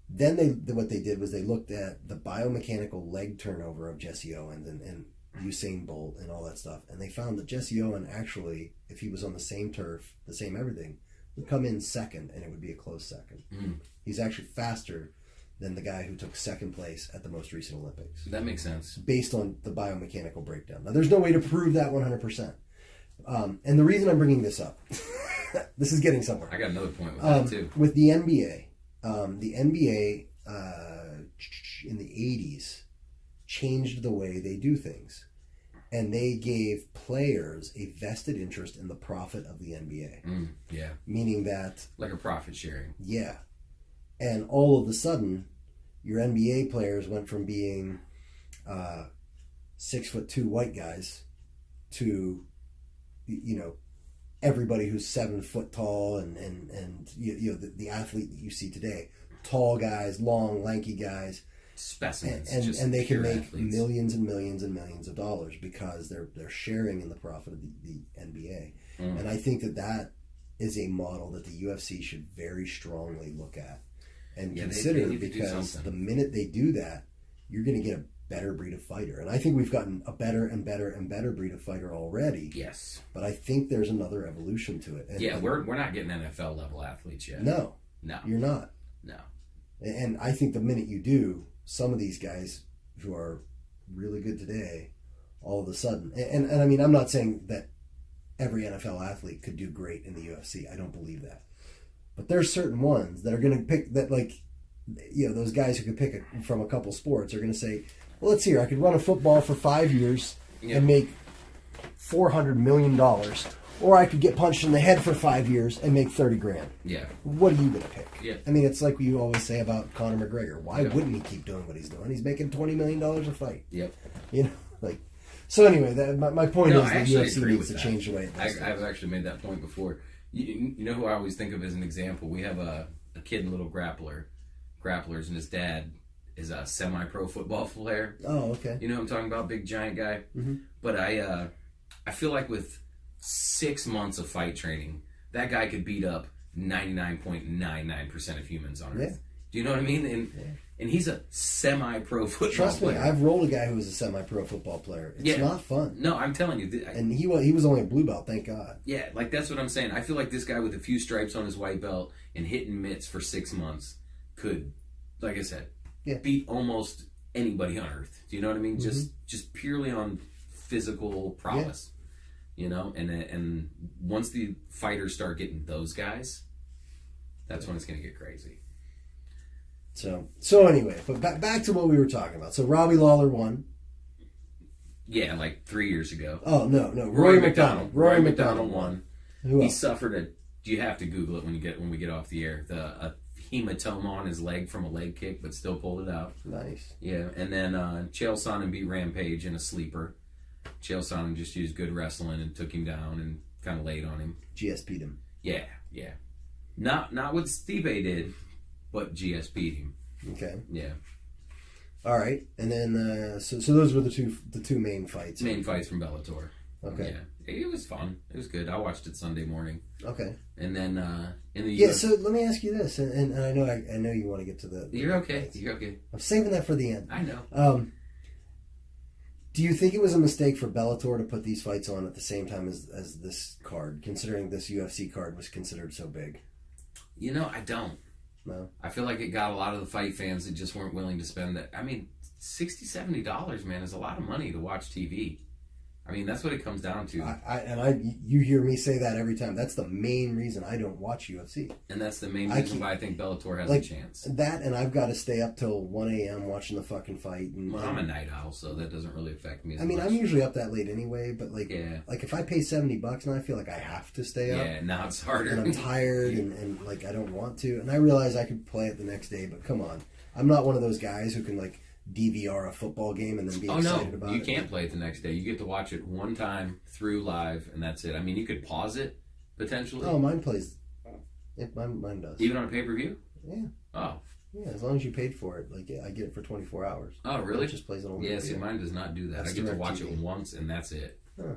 Then what they did was they looked at the biomechanical leg turnover of Jesse Owens and Usain Bolt and all that stuff, and they found that Jesse Owens actually, if he was on the same turf, the same everything, would come in second, and it would be a close second. He's actually faster than the guy who took second place at the most recent Olympics. That makes sense. Based on the biomechanical breakdown. Now, there's no way to prove that 100%. And the reason I'm bringing this up, this is getting somewhere. I got another point with that, too. With the NBA, in the 80s changed the way they do things. And they gave players a vested interest in the profit of the NBA. Yeah. Meaning that... like a profit sharing. Yeah. And all of a sudden, your NBA players went from being 6'2" white guys to, you know, everybody who's 7 foot tall and you know the athlete that you see today. Tall guys, long, lanky guys. Specimens. And they can make athletes. millions and millions and millions of dollars because they're sharing in the profit of the NBA. And I think that is a model that the UFC should very strongly look at and consider, because the minute they do that, you're going to get a better breed of fighter. And I think we've gotten a better and better and better breed of fighter already. Yes. But I think there's another evolution to it. And we're not getting NFL level athletes yet. No. You're not. No. And I think the minute you do, some of these guys who are really good today, all of a sudden, and I mean, I'm not saying that every NFL athlete could do great in the UFC. I don't believe that. But there's certain ones that are going to pick that, like, you know, those guys who could pick from a couple sports are going to say, well, let's see here. I could run a football for 5 years and make $400 million. Or I could get punched in the head for 5 years and make $30,000. Yeah. What are you going to pick? Yeah. I mean, it's like you always say about Conor McGregor. Why wouldn't he keep doing what he's doing? He's making $20 million a fight. Yep. You know, like. So anyway, my point is that UFC needs to that. change the way it does. I've actually made that point before. You know who I always think of as an example? We have a kid, little grapplers, and his dad is a semi-pro football player. Oh, okay. You know what I'm talking about? Big, giant guy. Mm-hmm. But I feel like with 6 months of fight training, that guy could beat up 99.99% of humans on Earth. Yeah. Do you know what I mean? And he's a semi-pro football Trust player. me, I've rolled a guy who was a semi-pro football player. It's not fun. No, I'm telling you. And he was only a blue belt, thank God. Yeah, like that's what I'm saying. I feel like this guy with a few stripes on his white belt and hitting mitts for 6 months could, like I said, beat almost anybody on Earth. Do you know what I mean? Mm-hmm. Just purely on physical prowess. You know, and once the fighters start getting those guys, that's when it's going to get crazy. So anyway, but back to what we were talking about. So Robbie Lawler won. Yeah, like 3 years ago. Oh no, Rory McDonald. Rory McDonald won. Who He else? suffered you have to Google it when we get off the air. A hematoma on his leg from a leg kick, but still pulled it out. Nice. Yeah, and then Chael Sonnen beat Rampage in a sleeper. Chael Sonnen just used good wrestling and took him down and kind of laid on him. GS beat him. Yeah. Not what Stipe did, but GS beat him. Okay. Yeah. All right, and then so those were the two main fights. Main fights from Bellator. Okay. Yeah, it was fun. It was good. I watched it Sunday morning. Okay. And then in the UFC, so let me ask you this, and I know you want to get to the. You're okay. Fights. You're okay. I'm saving that for the end. I know. Do you think it was a mistake for Bellator to put these fights on at the same time as this card, considering this UFC card was considered so big? You know, I don't. No. I feel like it got a lot of the fight fans that just weren't willing to spend that. I mean, $60, $70, man, is a lot of money to watch TV. I mean, that's what it comes down to. You hear me say that every time. That's the main reason I don't watch UFC. And that's the main reason why I think Bellator has a chance. That, and I've got to stay up till 1 a.m. watching the fucking fight. Well, I'm a night owl, so that doesn't really affect me as much. I mean, I'm usually up that late anyway, but like if I pay $70 now, I feel like I have to stay up. Yeah, now it's harder. And I'm tired and like I don't want to. And I realize I could play it the next day, but come on. I'm not one of those guys who can like DVR a football game and then be excited about it. You can't play it the next day. You get to watch it one time through live, and that's it. I mean, you could pause it, potentially. Oh, mine plays. Mine does. Even on a pay-per-view? Yeah. Oh. Yeah, as long as you paid for it. Like, I get it for 24 hours. Oh, really? It just plays it on Yeah, see, mine does not do that. I get to watch it once, and that's it. Huh.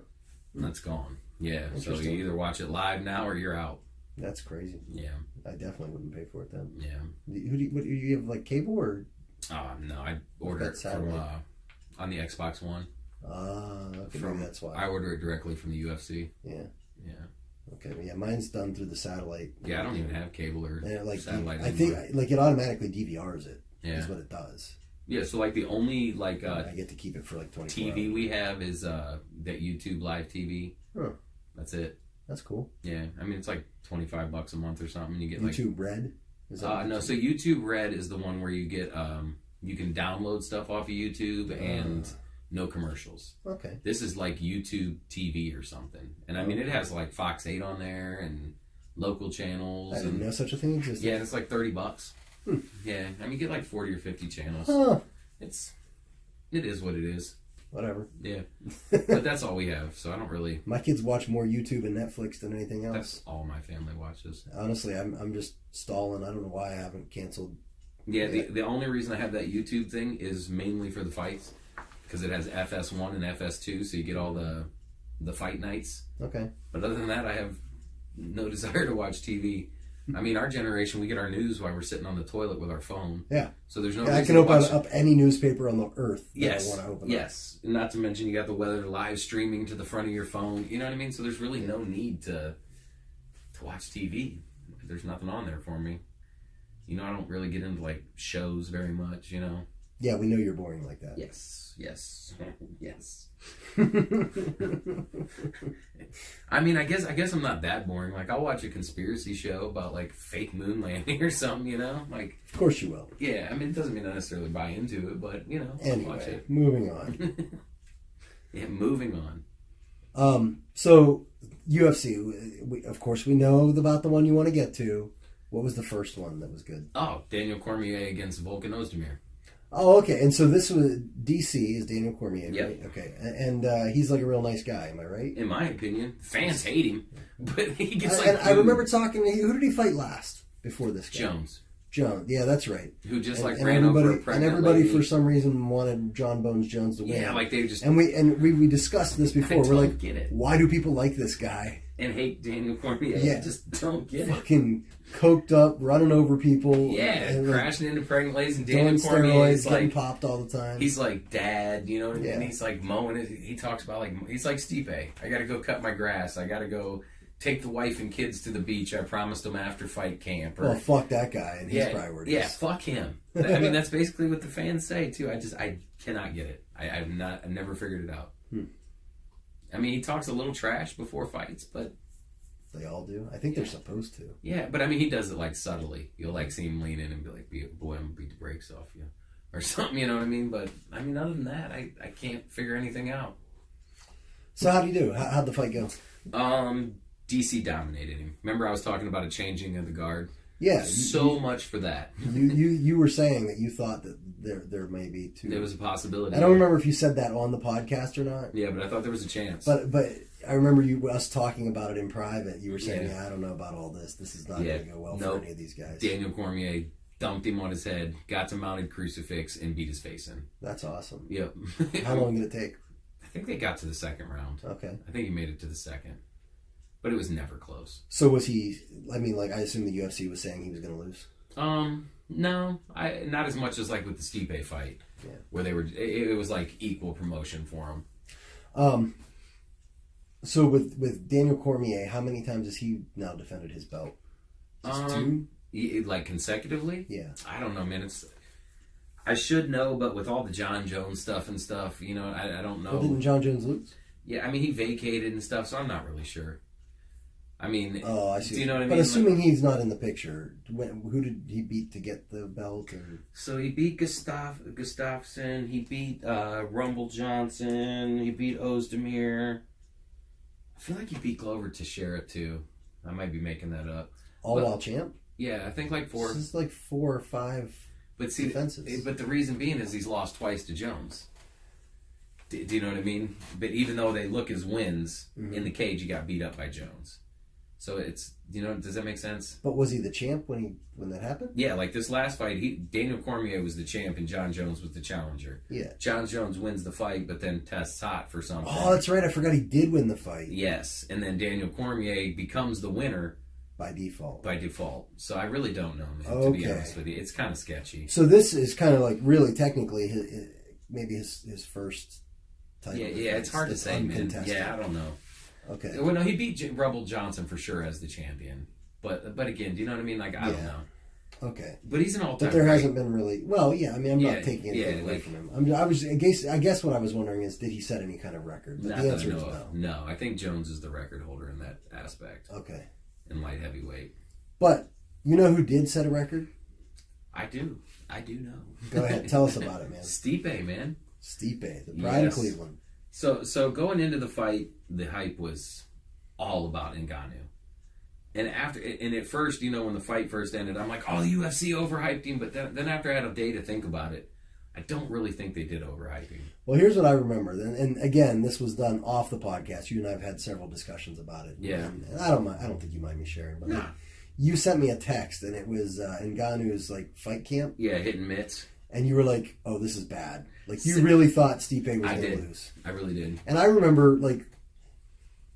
And that's gone. Yeah, so you either watch it live now or you're out. That's crazy. Yeah. I definitely wouldn't pay for it then. Yeah. What do you have, like, cable or... No, I order it from on the Xbox One. Okay, maybe that's why. I order it directly from the UFC. Yeah. Yeah. Okay, well, yeah, mine's done through the satellite. Yeah, I don't even have cable or satellite. I think like it automatically DVRs it. Yeah. Is what it does. Yeah, so like the only I get to keep it for like 24 TV hours. we have is that YouTube Live TV. Huh. That's it. That's cool. Yeah, I mean it's like $25 a month or something. You get YouTube Red. No, so YouTube Red is the one where you get you can download stuff off of YouTube and no commercials. Okay. This is like YouTube TV or something, and I mean it has like Fox 8 on there and local channels. I didn't know such a thing existed. Yeah, and it's like $30. Yeah, I mean you get like 40 or 50 channels. Huh. It is what it is. Whatever. Yeah, but that's all we have, so I don't really. My kids watch more YouTube and Netflix than anything else. That's all my family watches. Honestly, I'm just stalling. I don't know why I haven't canceled. Yeah, the only reason I have that YouTube thing is mainly for the fights, because it has FS1 and FS2, so you get all the fight nights. Okay. But other than that, I have no desire to watch TV. I mean, our generation, we get our news while we're sitting on the toilet with our phone. Yeah. So there's no reason I can open up any newspaper on the earth that I want to open up. Yes. Not to mention you got the weather live streaming to the front of your phone. You know what I mean? So there's really no need to watch TV. There's nothing on there for me. You know, I don't really get into like shows very much, you know. Yeah, we know you're boring like that. Yes. I mean, I guess I'm not that boring. Like, I'll watch a conspiracy show about like fake moon landing or something, you know? Like, of course you will. Yeah, I mean, it doesn't mean I necessarily buy into it, but you know, anyway, I'll watch it. Moving on. Yeah, moving on. So UFC, of course, we know about the one you want to get to. What was the first one that was good? Oh, Daniel Cormier against Volkan Ozdemir. Oh, okay. And so this was DC is Daniel Cormier, right? Yep. Okay. And he's like a real nice guy, am I right? In my opinion, fans hate him, but he gets like. And I remember talking to who did he fight last before this guy? Jones. Yeah, that's right. Who just ran everybody, over a pregnant and everybody lady. For some reason wanted John Bones Jones to win. Yeah, like they just and we discussed this before. We're like, get it. Why do people like this guy and hate Daniel Cormier? Yeah, I just don't get it. Fucking coked up, running over people. Yeah, and crashing into pregnant ladies, and Daniel doing Cormier steroids, is getting like popped all the time. He's like dad, you know what I mean? Yeah. He's like mowing it. He talks about like he's like Stipe. I got to go cut my grass. I got to go take the wife and kids to the beach. I promised them after fight camp. Or, well, fuck that guy and his priorities. Yeah, fuck him. I mean, that's basically what the fans say too. I cannot get it. I've never figured it out. I mean, he talks a little trash before fights, but they all do. I think they're supposed to. Yeah, but I mean, he does it like subtly. You'll like see him lean in and be like, "Boy, I'm gonna beat the brakes off you," or something. You know what I mean? But I mean, other than that, I can't figure anything out. So how'd he do? How'd the fight go? DC dominated him. Remember, I was talking about a changing of the guard. Yeah, so much for that. You were saying that you thought that there may be two. There was a possibility. I don't remember if you said that on the podcast or not. Yeah, but I thought there was a chance. But I remember us talking about it in private. You were saying, I don't know about all this. This is not going to go well for any of these guys. Daniel Cormier dumped him on his head, got to mounted crucifix, and beat his face in. That's awesome. Yep. How long did it take? I think they got to the second round. Okay. I think he made it to the second. But it was never close. So was he? I mean, like I assume the UFC was saying he was going to lose. No, not as much as like with the Stipe fight, where they were. It was like equal promotion for him. So with Daniel Cormier, how many times has he now defended his belt? Just two? Like consecutively? Yeah. I don't know, man. I should know, but with all the John Jones stuff and stuff, you know, I don't know. Well, didn't John Jones lose? Yeah, I mean he vacated and stuff, so I'm not really sure. I mean, I see. Do you know what I mean? But assuming he's not in the picture, who did he beat to get the belt? Or? So he beat Gustafsson, he beat Rumble Johnson, he beat Ozdemir. I feel like he beat Glover Teixeira too. I might be making that up. All-while champ? Yeah, I think like 4. This is like 4 or 5 defenses. But the reason being is he's lost twice to Jones. Do you know what I mean? But even though they look as wins, in the cage he got beat up by Jones. So it's, does that make sense? But was he the champ when that happened? Yeah, like this last fight, Daniel Cormier was the champ and John Jones was the challenger. Yeah. John Jones wins the fight, but then tests hot for something. Oh, that's right. I forgot he did win the fight. Yes, and then Daniel Cormier becomes the winner. By default. So I really don't know, man, to be honest with you. It's kind of sketchy. So this is kind of like really technically maybe his first title. Yeah, it's hard to say, man. Yeah, I don't know. Okay. Well, no, he beat Rumble Johnson for sure as the champion. But again, do you know what I mean? Like, I don't know. Okay. But he's an all-time. But there hasn't been really. Well, yeah. I mean, I'm not taking anything away from him. I guess what I was wondering is, did he set any kind of record? But the answer is no. No, I think Jones is the record holder in that aspect. Okay. In light heavyweight. But you know who did set a record? I do know. Go ahead, tell us about it, man. Stipe, man. Stipe, the pride of Cleveland. So going into the fight, the hype was all about Ngannou. And at first, when the fight first ended, I'm like, oh, the UFC overhyped him. But then after I had a day to think about it, I don't really think they did overhype him. Well, here's what I remember. And again, this was done off the podcast. You and I have had several discussions about it. Yeah. And I don't think you mind me sharing. But nah. You sent me a text, and it was Ngannou's fight camp. Yeah, hitting mitts. And you were like, oh, this is bad. You really thought Stipe was going to lose. I really did. And I remember,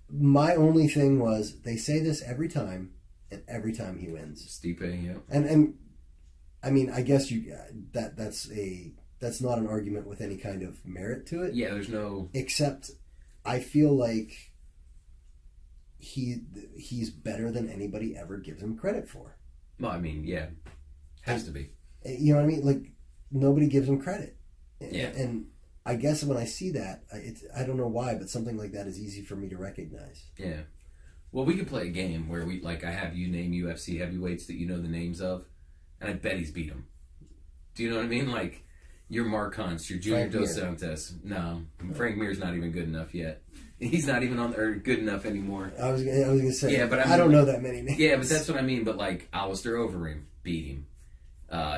my only thing was, they say this every time, and every time he wins. Stipe, yeah. And I mean, I guess that's not an argument with any kind of merit to it. Yeah, there's no... Except, I feel like he's better than anybody ever gives him credit for. Well, I mean, yeah. Has to be. You know what I mean? Nobody gives him credit. Yeah. And I guess when I see that, I don't know why, but something like that is easy for me to recognize. Yeah. Well, we could play a game where I have you name UFC heavyweights that you know the names of, and I bet he's beat them. Do you know what I mean? Like, your Mark Hunts, your Junior Dos Santos. No, Frank Mir's not even good enough yet. He's not even good enough anymore. I was gonna say. Yeah, but I don't know that many names. Yeah, but that's what I mean. But like, Alistair Overeem beat him.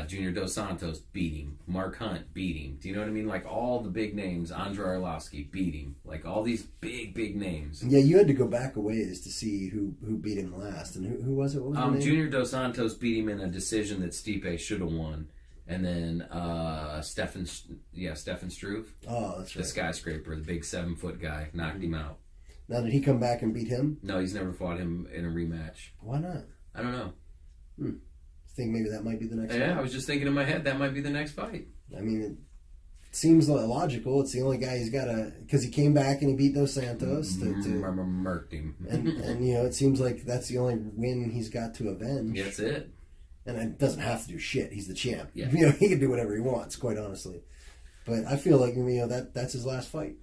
Junior Dos Santos beat him. Mark Hunt beat him. Do you know what I mean? Like, all the big names. Andrei Arlovsky beat him. Like, all these big names. Yeah, you had to go back a ways to see who beat him last. And who was it? What was the name? Junior Dos Santos beat him in a decision that Stipe should have won. And then Stefan Struve. Oh, that's right. The skyscraper, the big 7-foot guy, knocked him out. Now, did he come back and beat him? No, he's never fought him in a rematch. Why not? I don't know. Think maybe that might be the next fight? Yeah, I was just thinking in my head that might be the next fight. I mean, it seems logical. It's the only guy he's got to... Because he came back and he beat Dos Santos. Murked him. and, it seems like that's the only win he's got to avenge. Yeah, that's it. And it doesn't have to do shit. He's the champ. Yeah. He can do whatever he wants, quite honestly. But I feel like, that's his last fight.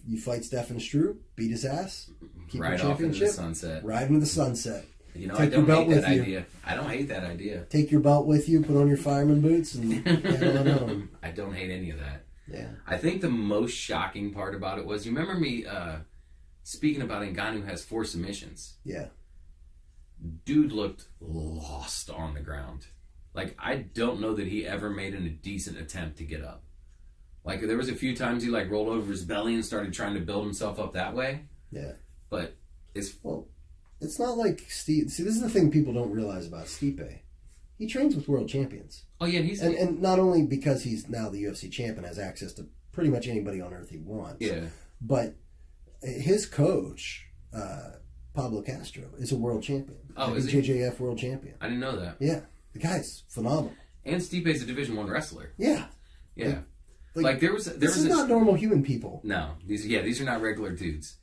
You fight Stefan Struve, beat his ass, keep your championship. Off into the sunset. Ride into the sunset. I don't hate that idea. I don't hate that idea. Take your belt with you, put on your fireman boots, and head on home. I don't hate any of that. Yeah. I think the most shocking part about it was, you remember me speaking about Ngannou has 4 submissions? Yeah. Dude looked lost on the ground. Like, I don't know that he ever made a decent attempt to get up. Like, there was a few times he rolled over his belly and started trying to build himself up that way. Yeah. But it's not like Steve. See, this is the thing people don't realize about Stipe. He trains with world champions. Oh yeah, and not only because he's now the UFC champ and has access to pretty much anybody on earth he wants. Yeah. But his coach, Pablo Castro, is a world champion. Oh, is he? JJF world champion. I didn't know that. Yeah, the guy's phenomenal. And Stipe's a Division I wrestler. Yeah. Yeah. This is not normal human people. No, these are not regular dudes.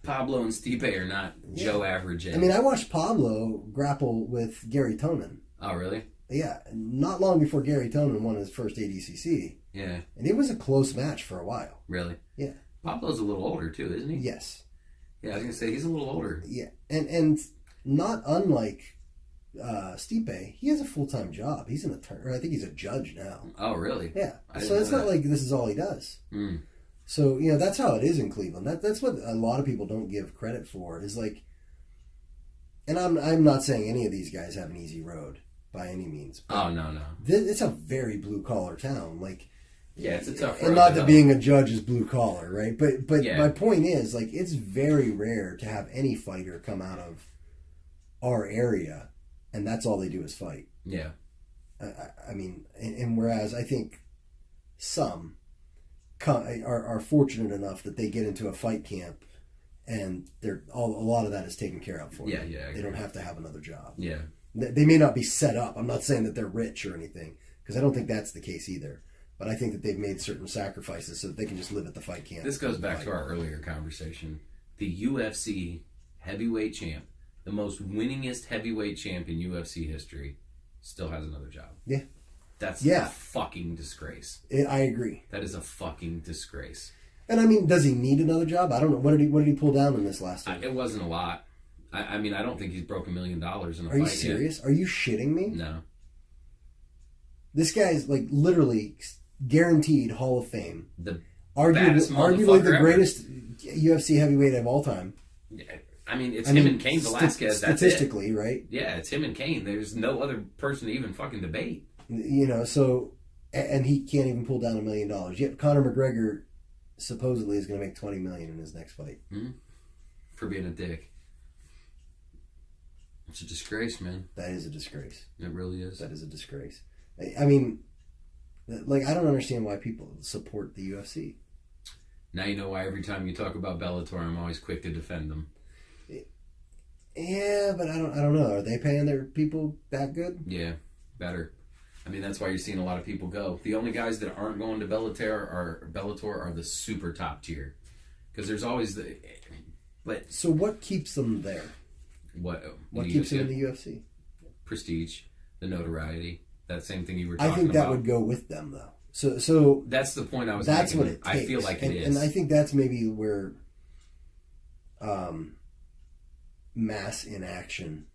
Pablo and Stipe are not Joe Average. I mean, I watched Pablo grapple with Gary Tonin. Oh, really? Yeah, not long before Gary Tonin won his first ADCC. Yeah. And it was a close match for a while. Really? Yeah. Pablo's a little older, too, isn't he? Yes. Yeah, I was going to say, he's a little older. Yeah, and not unlike Stipe, he has a full-time job. He's an attorney. I think he's a judge now. Oh, really? Yeah. So it's not like this is all he does. Mm. So, that's how it is in Cleveland. That's what a lot of people don't give credit for, is like... And I'm not saying any of these guys have an easy road, by any means. Oh, no. It's a very blue-collar town. Like... Yeah, it's a tough road. And not that being a judge is blue-collar, right? But yeah. My point is, like, it's very rare to have any fighter come out of our area, and that's all they do is fight. Yeah. I mean, and whereas I think some are fortunate enough that they get into a fight camp and a lot of that is taken care of for them. Yeah. They don't have to have another job. Yeah. They may not be set up. I'm not saying that they're rich or anything, because I don't think that's the case either. But I think that they've made certain sacrifices so that they can just live at the fight camp. This goes back to our earlier conversation. The UFC heavyweight champ, the most winningest heavyweight champ in UFC history, still has another job. Yeah. That's a fucking disgrace. I agree. That is a fucking disgrace. And I mean, does he need another job? I don't know. What did he pull down in this last one? It wasn't a lot. I mean, I don't think he's broke $1 million in a fight. Are you serious? Yet. Are you shitting me? No. This guy's like literally guaranteed Hall of Fame. Arguably the greatest UFC heavyweight of all time. Yeah. I mean, him and Cain Velasquez. Statistically, that's it. Right? Yeah, it's him and Cain. There's no other person to even fucking debate. So, and he can't even pull down $1 million. Yet Conor McGregor supposedly is going to make $20 million in his next fight. Mm-hmm. For being a dick. It's a disgrace, man. That is a disgrace. It really is. That is a disgrace. I mean, like, I don't understand why people support the UFC. Now you know why every time you talk about Bellator, I'm always quick to defend them. Yeah, but I don't know. Are they paying their people that good? Yeah, better. I mean, that's why you're seeing a lot of people go. The only guys that aren't going to Bellator are the super top tier, because there's always the. But so what keeps them there? What keeps them in the UFC? Prestige, the notoriety, that same thing you were talking about. I think that would go with them, though. So that's the point I was that's making. what it takes. I feel like it is. And I think that's maybe where mass inaction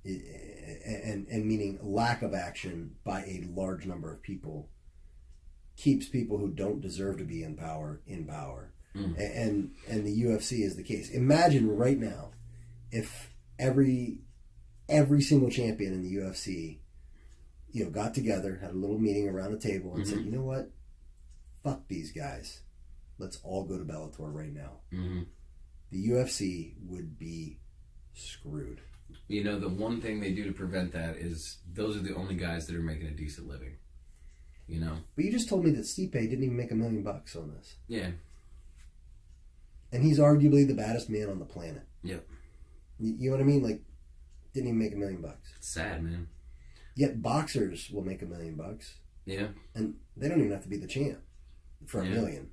and meaning lack of action by a large number of people keeps people who don't deserve to be in power in power. And the UFC is the case. Imagine right now if every single champion in the UFC, got together, had a little meeting around a table, and said, you know what, fuck these guys, let's all go to Bellator right now. The UFC would be screwed. The one thing they do to prevent that is those are the only guys that are making a decent living. But you just told me that Stipe didn't even make $1 million on this. Yeah. And he's arguably the baddest man on the planet. Yep. You know what I mean? Like, didn't even make $1 million. It's sad, man. Yet boxers will make $1 million. Yeah. And they don't even have to be the champ for $1 million.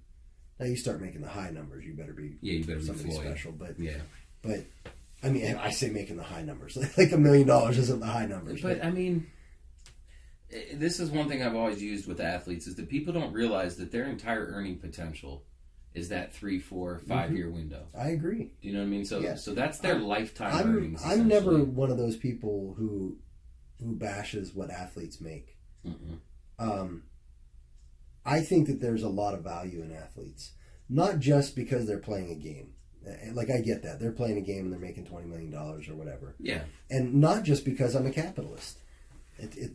Now you start making the high numbers, you better be somebody special. But I mean, I say making the high numbers. Like $1 million isn't the high numbers. But I mean, this is one thing I've always used with athletes is that people don't realize that their entire earning potential is that 3, 4, 5 year window. I agree. Do you know what I mean? So that's their lifetime earnings. I'm never one of those people who bashes what athletes make. I think that there's a lot of value in athletes, not just because they're playing a game. Like, I get that they're playing a game and they're making $20 million or whatever. Yeah, and not just because I'm a capitalist.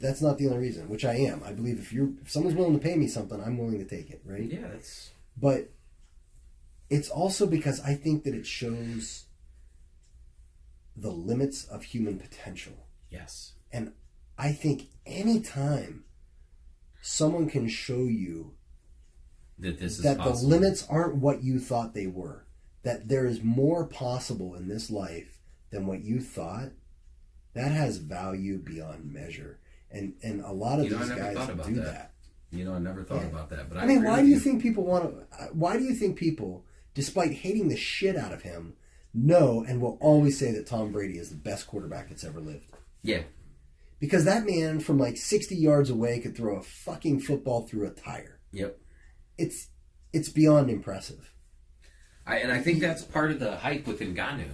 That's not the only reason, which I am. I believe if someone's willing to pay me something, I'm willing to take it. Right? Yeah, that's. But it's also because I think that it shows the limits of human potential. Yes. And I think anytime someone can show you that the limits aren't what you thought they were, that there is more possible in this life than what you thought, that has value beyond measure. And a lot of these guys do that. I never thought about that. But I mean, why do you think people, despite hating the shit out of him, know and will always say that Tom Brady is the best quarterback that's ever lived? Yeah. Because that man from like 60 yards away could throw a fucking football through a tire. Yep. It's beyond impressive. I think that's part of the hype with Ngannou.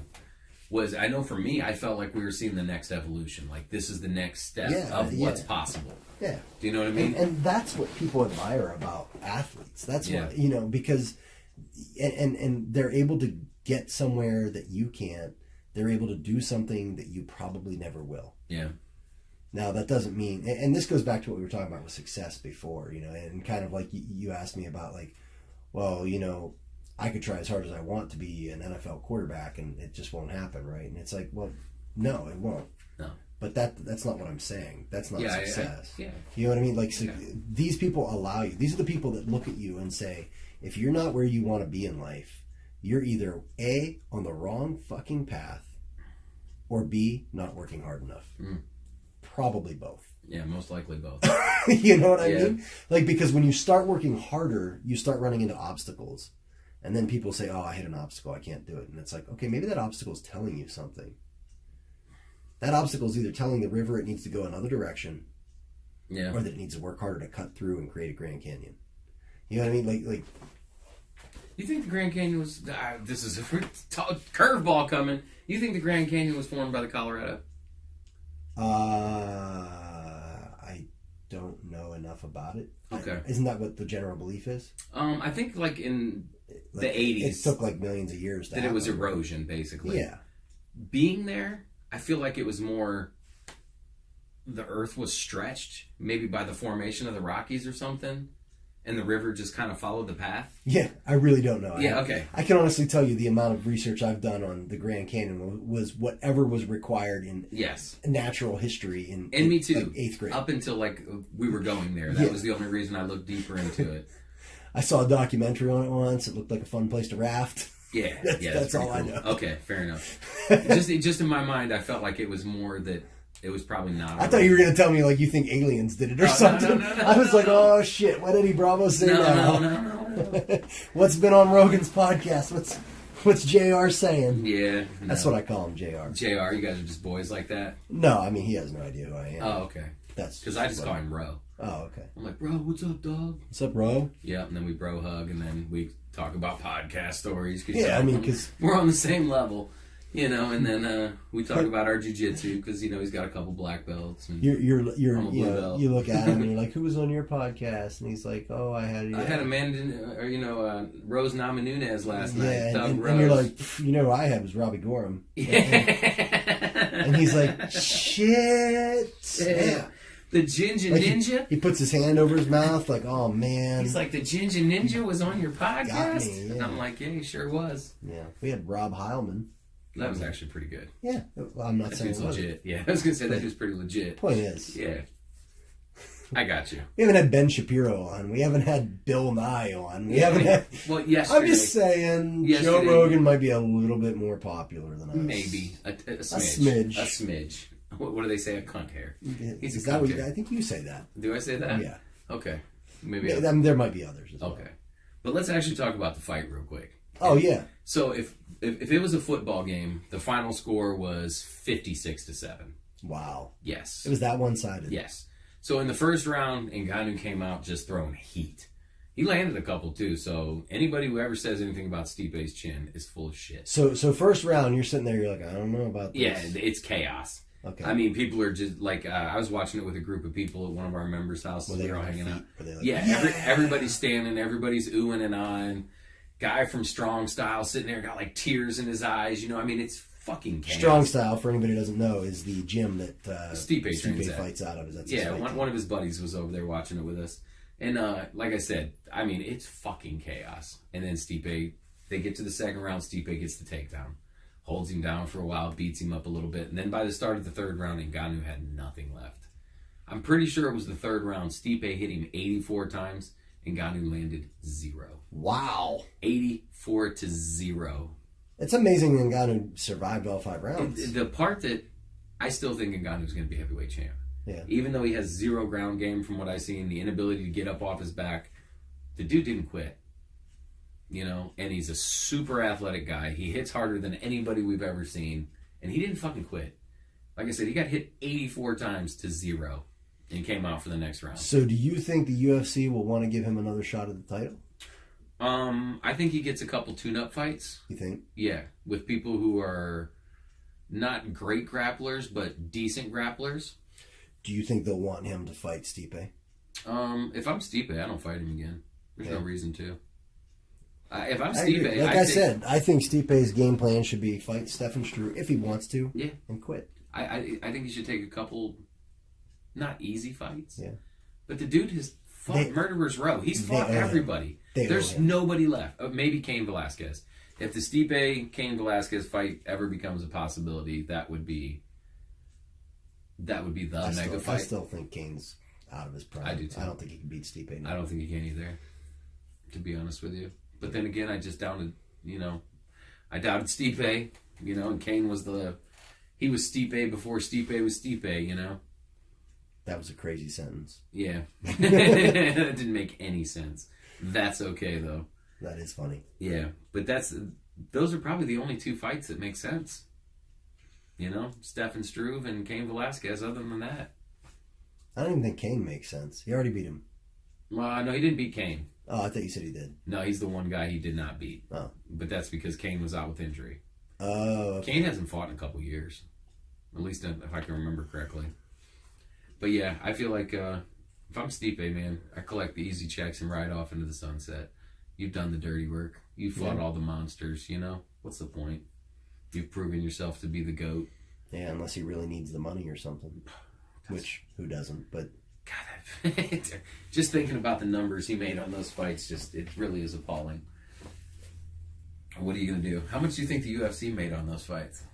I know for me, I felt like we were seeing the next evolution. Like, this is the next step of what's possible. Yeah. Do you know what I mean? And that's what people admire about athletes. That's what, because, and they're able to get somewhere that you can't. They're able to do something that you probably never will. Yeah. Now, that doesn't mean, and this goes back to what we were talking about with success before, and kind of like you asked me about, like, well, I could try as hard as I want to be an NFL quarterback and it just won't happen, right? And it's like, well, no, it won't. No. But that's not what I'm saying. That's not success. Yeah. You know what I mean? Like, these people allow you. These are the people that look at you and say, if you're not where you want to be in life, you're either A, on the wrong fucking path, or B, not working hard enough. Probably both. Yeah, most likely both. You know what I mean? Like, because when you start working harder, you start running into obstacles. And then people say, oh, I hit an obstacle, I can't do it. And it's like, okay, maybe that obstacle is telling you something. That obstacle is either telling the river it needs to go another direction, or that it needs to work harder to cut through and create a Grand Canyon. You know what I mean? Like, you think the Grand Canyon was... this is a curveball coming. You think the Grand Canyon was formed by the Colorado? I don't know enough about it. Okay. Isn't that what the general belief is? I think like in the 80s... It took like millions of years to happen. It was erosion, basically. Yeah. Being there, I feel like it was more... The earth was stretched, maybe by the formation of the Rockies or something, and the river just kind of followed the path. Yeah, I really don't know. Okay. I can honestly tell you the amount of research I've done on the Grand Canyon was whatever was required in natural history in me too. Like 8th grade. Up until like we were going there. That was the only reason I looked deeper into it. I saw a documentary on it once. It looked like a fun place to raft. Yeah, that's all cool. I know. Okay, fair enough. just in my mind, I felt like it was more that it was probably not. I thought you were going to tell me like you think aliens did it or something. No, I was like, oh shit, what did Eddie Bravo say now? No. What's been on Rogan's podcast? What's JR saying? Yeah. No. That's what I call him, JR. JR, you guys are just boys like that? No, I mean, he has no idea who I am. Oh, okay. That's because I just call him Ro. Oh, okay. I'm like, bro, what's up, dog? What's up, bro? Yeah, and then we bro hug, and then we talk about podcast stories. Yeah, I mean, because we're on the same level, you know. And then we talk about our jiu-jitsu because, you know, he's got a couple black belts. And you're you know, belt. you look at him and you're like, who was on your podcast? And he's like, oh, I had Amanda, or, you know, Rose Namajunas last night. Yeah, and you're like, you know, who I had was Robbie Gorham. Yeah. And he's like, shit. Yeah. The Ginger like Ninja? He puts his hand over his mouth like, oh, man. He's like, the Ginger Ninja was on your podcast? Got me, yeah. And I'm like, yeah, he sure was. Yeah. We had Rob Heilman. That was actually pretty good. Yeah. Well, I'm not that saying dude's legit. Yeah, I was going to say that dude's pretty legit. Point is. Yeah. I got you. We haven't had Ben Shapiro on. We haven't had Bill Nye on. We haven't had... Well, yesterday. I'm just saying, Joe Rogan might be a little bit more popular than us. Maybe. A smidge. A smidge. What do they say? A cunt hair. He's a cunt hair. I think you say that. Do I say that? Yeah. Okay. Maybe. Yeah, there might be others as well. Okay. But let's actually talk about the fight real quick. Oh, yeah. So if it was a football game, the final score was 56-7. Wow. Yes. It was that one-sided. Yes. So in the first round, Ngannou came out just throwing heat. He landed a couple too, so anybody who ever says anything about Stipe's chin is full of shit. So first round, you're sitting there, you're like, I don't know about this. Yeah, it's chaos. Okay. I mean, people are just like, I was watching it with a group of people at one of our members' houses. They were all hanging out. Like, yeah, everybody's standing, everybody's oohing and ahhing. Guy from Strong Style sitting there got like tears in his eyes. You know, I mean, it's fucking chaos. Strong Style, for anybody who doesn't know, is the gym that Stipe fights out of. That's one of his buddies was over there watching it with us. And like I said, I mean, it's fucking chaos. And then Stipe, they get to the second round, Stipe gets the takedown. Holds him down for a while, beats him up a little bit. And then by the start of the third round, Ngannou had nothing left. I'm pretty sure it was the third round. Stipe hit him 84 times. Ngannou landed 0. Wow. 84-0. It's amazing Ngannou survived all 5 rounds. The part that I still think Ngannou's going to be heavyweight champ. Yeah. Even though he has 0 ground game from what I've seen, the inability to get up off his back, the dude didn't quit. You know, and he's a super athletic guy. He hits harder than anybody we've ever seen, and he didn't fucking quit. Like I said, he got hit 84 times to 0 and came out for the next round. So do you think the UFC will want to give him another shot at the title? I think he gets a couple tune-up fights. You think? Yeah, with people who are not great grapplers, but decent grapplers. Do you think they'll want him to fight Stipe? If I'm Stipe, I don't fight him again. There's no reason to. If I'm I Stipe, I think Stipe's game plan should be fight Stefan Struve if he wants to, and quit. I think he should take a couple, not easy fights. Yeah, but the dude has fought murderers row. He's fought everybody. There's nobody left. Maybe Cain Velasquez. If the Stipe-Cain Velasquez fight ever becomes a possibility, that would be the mega fight. I still think Cain's out of his prime. I do too. I don't think he can beat Stipe now. I don't think he can either, to be honest with you. But then again, I just doubted, I doubted Stipe, and Cain was he was Stipe before Stipe was Stipe, That was a crazy sentence. Yeah. That didn't make any sense. That's okay, though. That is funny. Yeah. But those are probably the only 2 fights that make sense. Stefan Struve and Cain Velasquez, other than that. I don't even think Cain makes sense. He already beat him. Well, no, he didn't beat Cain. Oh, I thought you said he did. No, he's the one guy he did not beat. Oh. But that's because Cain was out with injury. Oh. Okay. Cain hasn't fought in a couple years. At least if I can remember correctly. But yeah, I feel like if I'm Stipe, man, I collect the easy checks and ride off into the sunset. You've done the dirty work. You've fought all the monsters, What's the point? You've proven yourself to be the GOAT. Yeah, unless he really needs the money or something. Which, who doesn't? But God, just thinking about the numbers he made on those fights, it really is appalling. What are you going to do? How much do you think the UFC made on those fights?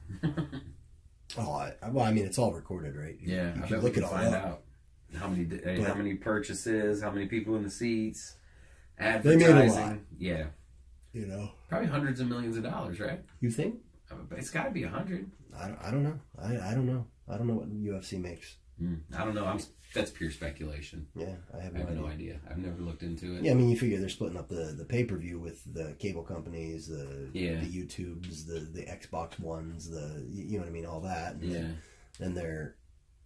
I mean, it's all recorded, right? Yeah, you I can bet look we it can all find up. out how many purchases, how many people in the seats, They made advertising. a lot. Yeah, probably hundreds of millions of dollars, right? You think? It's got to be 100. I don't know. I don't know. I don't know what UFC makes. I don't know. That's pure speculation. Yeah, I have no idea. I've never looked into it. Yeah, I mean, you figure they're splitting up the pay-per-view with the cable companies, the YouTubes, the Xbox Ones, you know what I mean, all that. And and they're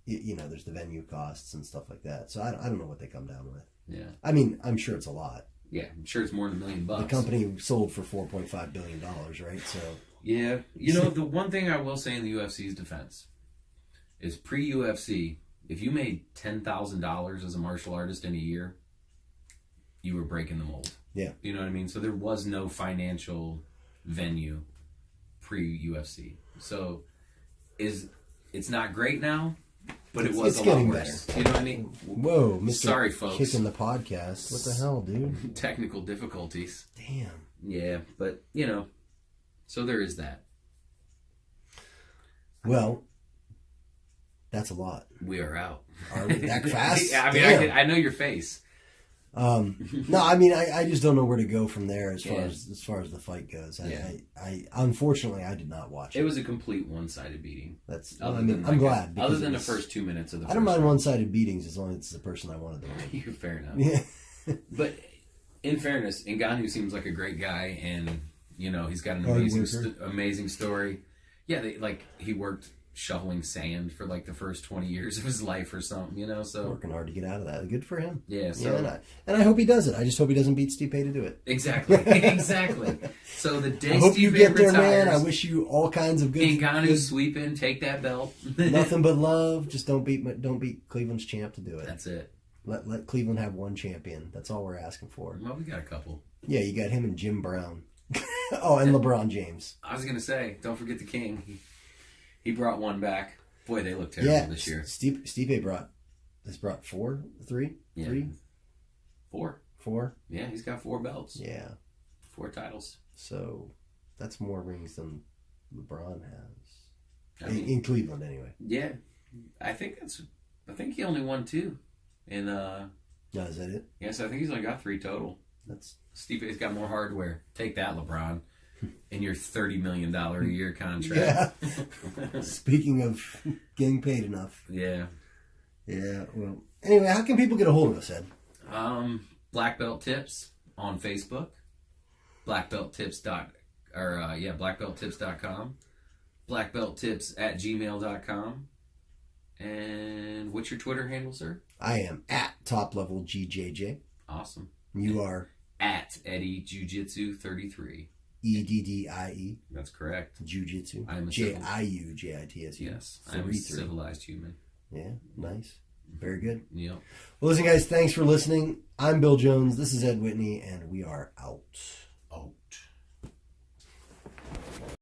there's the venue costs and stuff like that. So I don't know what they come down with. Yeah. I mean, I'm sure it's a lot. Yeah, I'm sure it's more than $1 million. The company sold for $4.5 billion, right? So yeah, the one thing I will say in the UFC's defense is pre-UFC, if you made $10,000 as a martial artist in a year, you were breaking the mold. Yeah, you know what I mean. So there was no financial venue pre-UFC. So it's not great now. But it was a lot worse. Better. You know what I mean? Whoa, Mr. Sorry, folks. Kicking the podcast. What the hell, dude? Technical difficulties. Damn. Yeah, but, so there is that. Well, that's a lot. We are out. Are we that fast? I mean, I know your face. No, I mean, I just don't know where to go from there as far as the fight goes. I unfortunately I did not watch it. It was a complete one-sided beating. I'm glad. Other than the first 2 minutes of the. I don't mind one-sided beatings as long as it's the person I wanted to win. Fair enough. Yeah. But in fairness, Ngannou seems like a great guy, and he's got an amazing story. Yeah, he worked shoveling sand for like the first 20 years of his life or something, so working hard to get out of that. Good for him. Yeah, so and I hope he does it. I just hope he doesn't beat Stipe to do it. Exactly. So the day I hope you get there, retires, man. I wish you all kinds of good. Ngannou sweep in, take that belt. Nothing but love. Just don't beat Cleveland's champ to do it. That's it. Let Cleveland have one champion. That's all we're asking for. Well, we got a couple. Yeah, you got him and Jim Brown. And LeBron James. I was gonna say, don't forget the King. He brought one back. Boy, they look terrible this year. Stipe brought three? Yeah. 3? Four? Yeah, he's got 4 belts. Yeah. 4 titles. So that's more rings than LeBron has. In Cleveland, anyway. Yeah. I think he only won 2. And no, is that it? Yes, I think he's only got 3 total. Stipe's got more hardware. Take that, LeBron. In your $30 million a year contract. Yeah. Speaking of getting paid enough. Yeah. Yeah. Well, anyway, how can people get a hold of us, Ed? Black Belt Tips on Facebook. blackbelttips.com. blackbelttips@gmail.com. And what's your Twitter handle, sir? I am at TopLevelGJJ. Awesome. You are at Eddie Jujitsu 33. EDDIE. That's correct. Jujitsu. I am a JIUJITSU. Yes, I am a civilized human. Yeah, nice. Very good. Yep. Well, listen, guys, thanks for listening. I'm Bill Jones. This is Ed Whitney, and we are out.